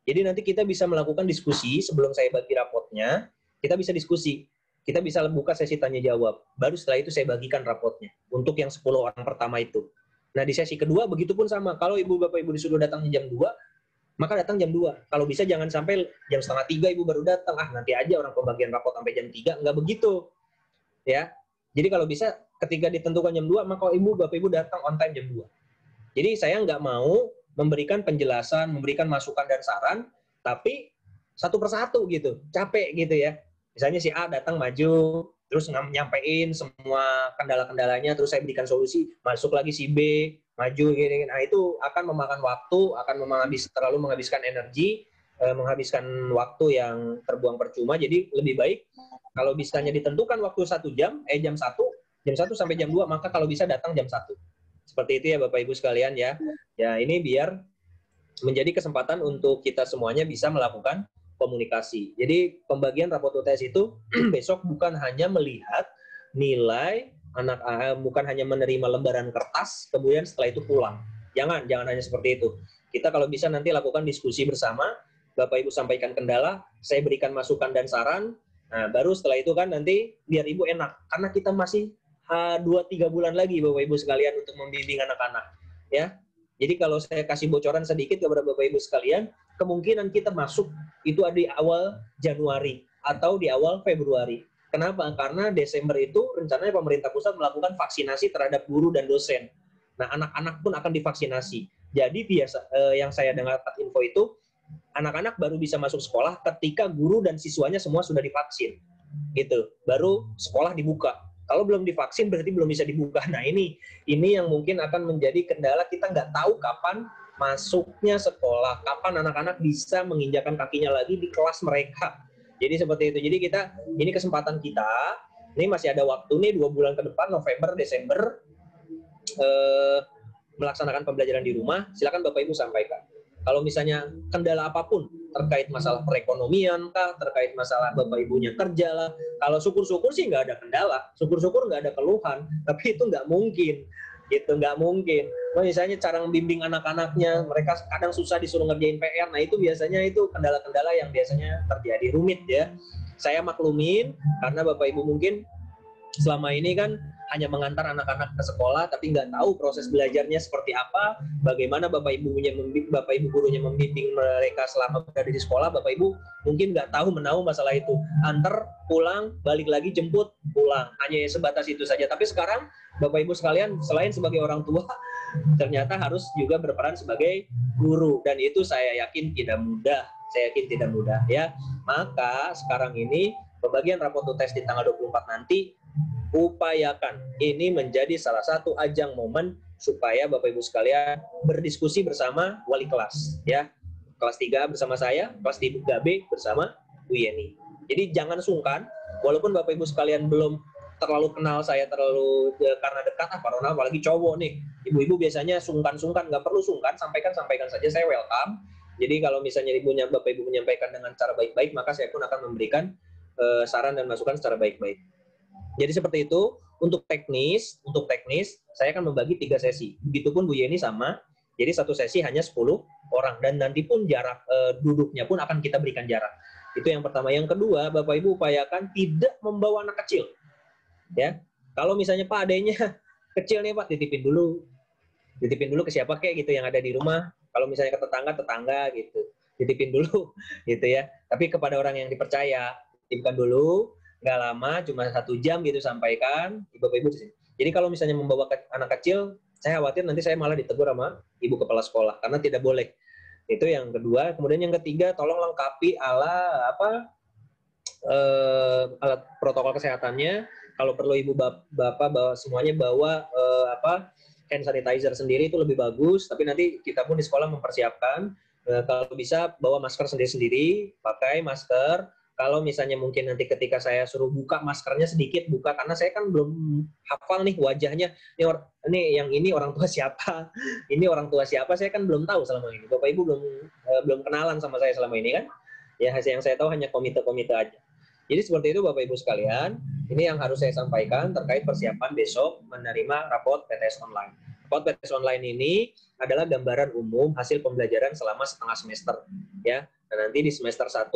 Jadi nanti kita bisa melakukan diskusi sebelum saya bagi rapotnya, kita bisa diskusi. Kita bisa buka sesi tanya jawab. Baru setelah itu saya bagikan rapotnya untuk yang 10 orang pertama itu. Nah, di sesi kedua begitu pun sama. Kalau Ibu Bapak Ibu disuruh datang jam 2, maka datang jam 2. Kalau bisa jangan sampai jam setengah 3 Ibu baru datang. Nanti aja orang pembagian rapot sampai jam 3. Enggak begitu. Ya. Jadi kalau bisa ketika ditentukan jam 2, maka Ibu Bapak Ibu datang on time jam 2. Jadi saya nggak mau memberikan penjelasan, memberikan masukan dan saran, tapi satu persatu gitu, capek gitu ya. Misalnya si A datang maju, terus nyampein semua kendala-kendalanya, terus saya berikan solusi, masuk lagi si B, maju gini. Nah itu akan memakan waktu, akan terlalu menghabiskan energi, menghabiskan waktu yang terbuang percuma. Jadi lebih baik kalau bisanya ditentukan waktu jam 1 sampai jam 2, maka kalau bisa datang jam 1. Seperti itu ya Bapak Ibu sekalian ya. Ya ini biar menjadi kesempatan untuk kita semuanya bisa melakukan komunikasi. Jadi pembagian rapot UTS itu besok bukan hanya melihat nilai anak, bukan hanya menerima lembaran kertas, kemudian setelah itu pulang. Jangan hanya seperti itu. Kita kalau bisa nanti lakukan diskusi bersama, Bapak Ibu sampaikan kendala, saya berikan masukan dan saran. Nah, baru setelah itu kan nanti biar Ibu enak, karena kita masih 2-3 bulan lagi Bapak Ibu sekalian untuk membimbing anak-anak, ya. Jadi kalau saya kasih bocoran sedikit kepada Bapak Ibu sekalian, kemungkinan kita masuk itu ada di awal Januari atau di awal Februari. Kenapa? Karena Desember itu rencananya pemerintah pusat melakukan vaksinasi terhadap guru dan dosen. Nah, anak-anak pun akan divaksinasi. Jadi yang saya dengar info itu, anak-anak baru bisa masuk sekolah ketika guru dan siswanya semua sudah divaksin. Gitu. Baru sekolah dibuka. Kalau belum divaksin berarti belum bisa dibuka. Nah, ini yang mungkin akan menjadi kendala, kita nggak tahu kapan masuknya sekolah, kapan anak-anak bisa menginjakan kakinya lagi di kelas mereka. Jadi seperti itu. Jadi ini kesempatan kita, ini masih ada waktu nih 2 bulan ke depan, November, Desember, melaksanakan pembelajaran di rumah. Silakan Bapak Ibu sampaikan. Kalau misalnya kendala apapun terkait masalah perekonomian kah, terkait masalah Bapak Ibunya kerja lah, kalau syukur-syukur sih nggak ada kendala, syukur-syukur nggak ada keluhan, tapi itu nggak mungkin, gitu, nggak mungkin. Nah, misalnya cara membimbing anak-anaknya, mereka kadang susah disuruh ngerjain PR, nah itu biasanya itu kendala-kendala yang biasanya terjadi, rumit ya. Saya maklumin, karena Bapak Ibu mungkin selama ini kan hanya mengantar anak-anak ke sekolah, tapi nggak tahu proses belajarnya seperti apa, bagaimana Bapak Ibu gurunya membimbing mereka selama berada di sekolah. Bapak Ibu mungkin nggak tahu menahu masalah itu. Antar, pulang, balik lagi, jemput, pulang. Hanya sebatas itu saja. Tapi sekarang Bapak Ibu sekalian, selain sebagai orang tua, ternyata harus juga berperan sebagai guru. Dan itu saya yakin tidak mudah. Ya. Maka sekarang ini pembagian rapot UTS di tanggal 24 nanti, upayakan ini menjadi salah satu ajang momen supaya Bapak Ibu sekalian berdiskusi bersama wali kelas, ya. Kelas 3 bersama saya, kelas 3B bersama Bu Yeni. Jadi jangan sungkan, walaupun Bapak Ibu sekalian belum terlalu kenal saya karena dekat, apalagi cowok nih. Ibu-ibu biasanya sungkan, nggak perlu sungkan, sampaikan saja, saya welcome. Jadi kalau misalnya Bapak Ibu menyampaikan dengan cara baik-baik, maka saya pun akan memberikan saran dan masukan secara baik-baik. Jadi seperti itu. Untuk teknis, saya akan membagi 3 sesi. Begitupun Bu Yeni sama. Jadi satu sesi hanya 10 orang. Dan nanti pun jarak duduknya pun akan kita berikan jarak. Itu yang pertama. Yang kedua, Bapak Ibu upayakan tidak membawa anak kecil. Ya. Kalau misalnya Pak adanya kecil nih Pak, titipin dulu ke siapa kek gitu yang ada di rumah. Kalau misalnya ke tetangga gitu. Titipin dulu gitu ya. Tapi kepada orang yang dipercaya, titipkan dulu. Nggak lama, cuma 1 jam gitu sampaikan, Bapak Ibu di sini. Jadi kalau misalnya membawa anak kecil, saya khawatir nanti saya malah ditegur sama Ibu Kepala Sekolah, karena tidak boleh. Itu yang kedua. Kemudian yang ketiga, tolong lengkapi alat protokol kesehatannya. Kalau perlu Ibu Bapak semuanya bawa hand sanitizer sendiri itu lebih bagus, tapi nanti kita pun di sekolah mempersiapkan. Kalau bisa bawa masker sendiri-sendiri, pakai masker. Kalau misalnya mungkin nanti ketika saya suruh buka maskernya sedikit, buka, karena saya kan belum hafal nih wajahnya, ini orang tua siapa, saya kan belum tahu selama ini. Bapak Ibu belum kenalan sama saya selama ini kan, ya yang saya tahu hanya komite-komite aja. Jadi seperti itu Bapak Ibu sekalian, ini yang harus saya sampaikan terkait persiapan besok menerima rapot PTS online. Rapot PTS online ini adalah gambaran umum hasil pembelajaran selama setengah semester, ya. Dan nanti di semester 1,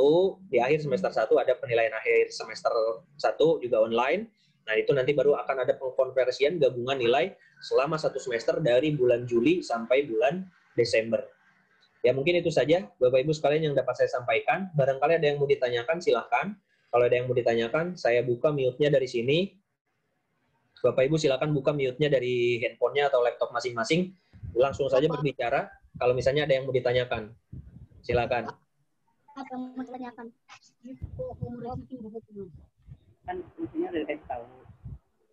di akhir semester 1 ada penilaian akhir semester 1 juga online. Nah, itu nanti baru akan ada pengkonversian gabungan nilai selama 1 semester dari bulan Juli sampai bulan Desember. Ya, mungkin itu saja Bapak Ibu sekalian yang dapat saya sampaikan. Barangkali ada yang mau ditanyakan, silahkan. Kalau ada yang mau ditanyakan, saya buka mute-nya dari sini. Bapak Ibu silakan buka mute-nya dari handphonenya atau laptop masing-masing. Langsung saja berbicara. Kalau misalnya ada yang mau ditanyakan, silakan. Apa yang mau ditanyakan? Kan intinya udah dikasih tahu.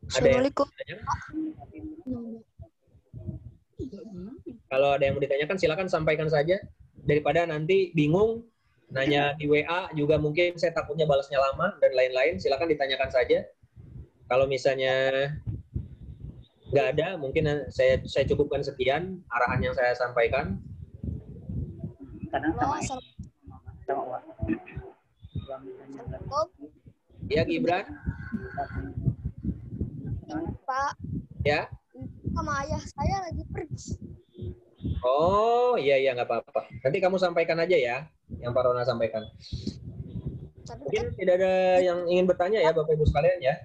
Assalamualaikum. Kalau ada yang mau ditanyakan, silakan sampaikan saja. Daripada nanti bingung, nanya di WA juga mungkin saya takutnya balasnya lama dan lain-lain, silakan ditanyakan saja. Kalau misalnya nggak ada, mungkin saya cukupkan sekian arahan yang saya sampaikan. kadang sama Halo, sama Wak. Kalau misalnya nggak Assalamualaikum. Ya Gibran, Pak, ya. sama ayah saya lagi pergi. Oh iya nggak apa-apa. Nanti kamu sampaikan aja ya, yang Pak Rona sampaikan. Tapi Mungkin tidak ada yang ingin bertanya ya Bapak Ibu sekalian ya.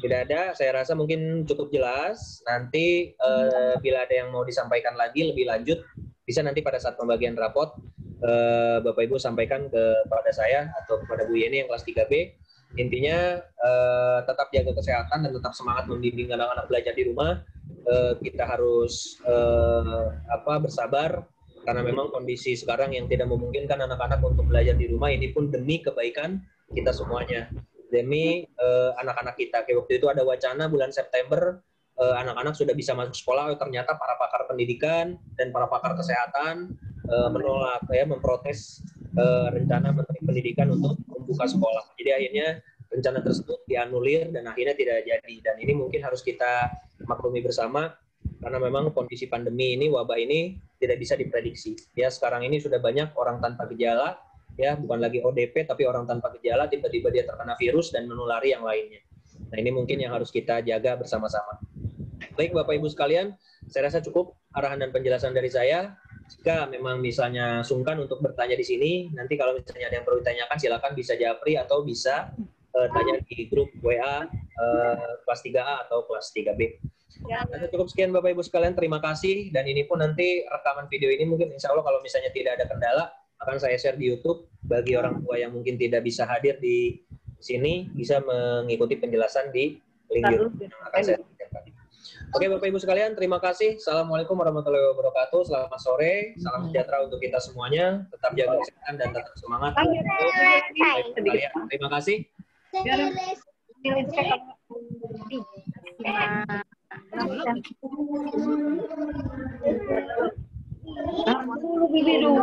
Tidak ada, saya rasa mungkin cukup jelas. Nanti bila ada yang mau disampaikan lagi lebih lanjut, bisa nanti pada saat pembagian rapot Bapak Ibu sampaikan kepada saya atau kepada Bu Yeni yang kelas 3B. Intinya tetap jaga kesehatan dan tetap semangat membimbing anak-anak belajar di rumah. Kita harus bersabar karena memang kondisi sekarang yang tidak memungkinkan anak-anak untuk belajar di rumah, ini pun demi kebaikan kita semuanya, demi anak-anak kita. Kayak waktu itu ada wacana bulan September anak-anak sudah bisa masuk sekolah, ternyata para pakar pendidikan dan para pakar kesehatan menolak memprotes rencana Menteri Pendidikan untuk membuka sekolah. Jadi akhirnya rencana tersebut dianulir dan akhirnya tidak jadi. Dan ini mungkin harus kita maklumi bersama karena memang kondisi pandemi ini, wabah ini tidak bisa diprediksi. Ya, sekarang ini sudah banyak orang tanpa gejala, ya bukan lagi ODP tapi orang tanpa gejala tiba-tiba dia terkena virus dan menulari yang lainnya. Nah, ini mungkin yang harus kita jaga bersama-sama. Baik Bapak Ibu sekalian, saya rasa cukup arahan dan penjelasan dari saya. Jika memang misalnya sungkan untuk bertanya di sini, nanti kalau misalnya ada yang perlu ditanyakan silakan bisa japri atau bisa tanya di grup WA kelas 3A atau kelas 3B. Cukup sekian Bapak Ibu sekalian, terima kasih. Dan ini pun nanti rekaman video ini mungkin insya Allah kalau misalnya tidak ada kendala akan saya share di YouTube bagi orang tua yang mungkin tidak bisa hadir di sini bisa mengikuti penjelasan di link YouTube yang akan saya berikan. Oke Bapak Ibu sekalian, terima kasih. Assalamualaikum warahmatullahi wabarakatuh. Selamat sore, salam sejahtera untuk kita semuanya. Tetap jaga kesehatan dan tetap semangat. Terima kasih. dulu.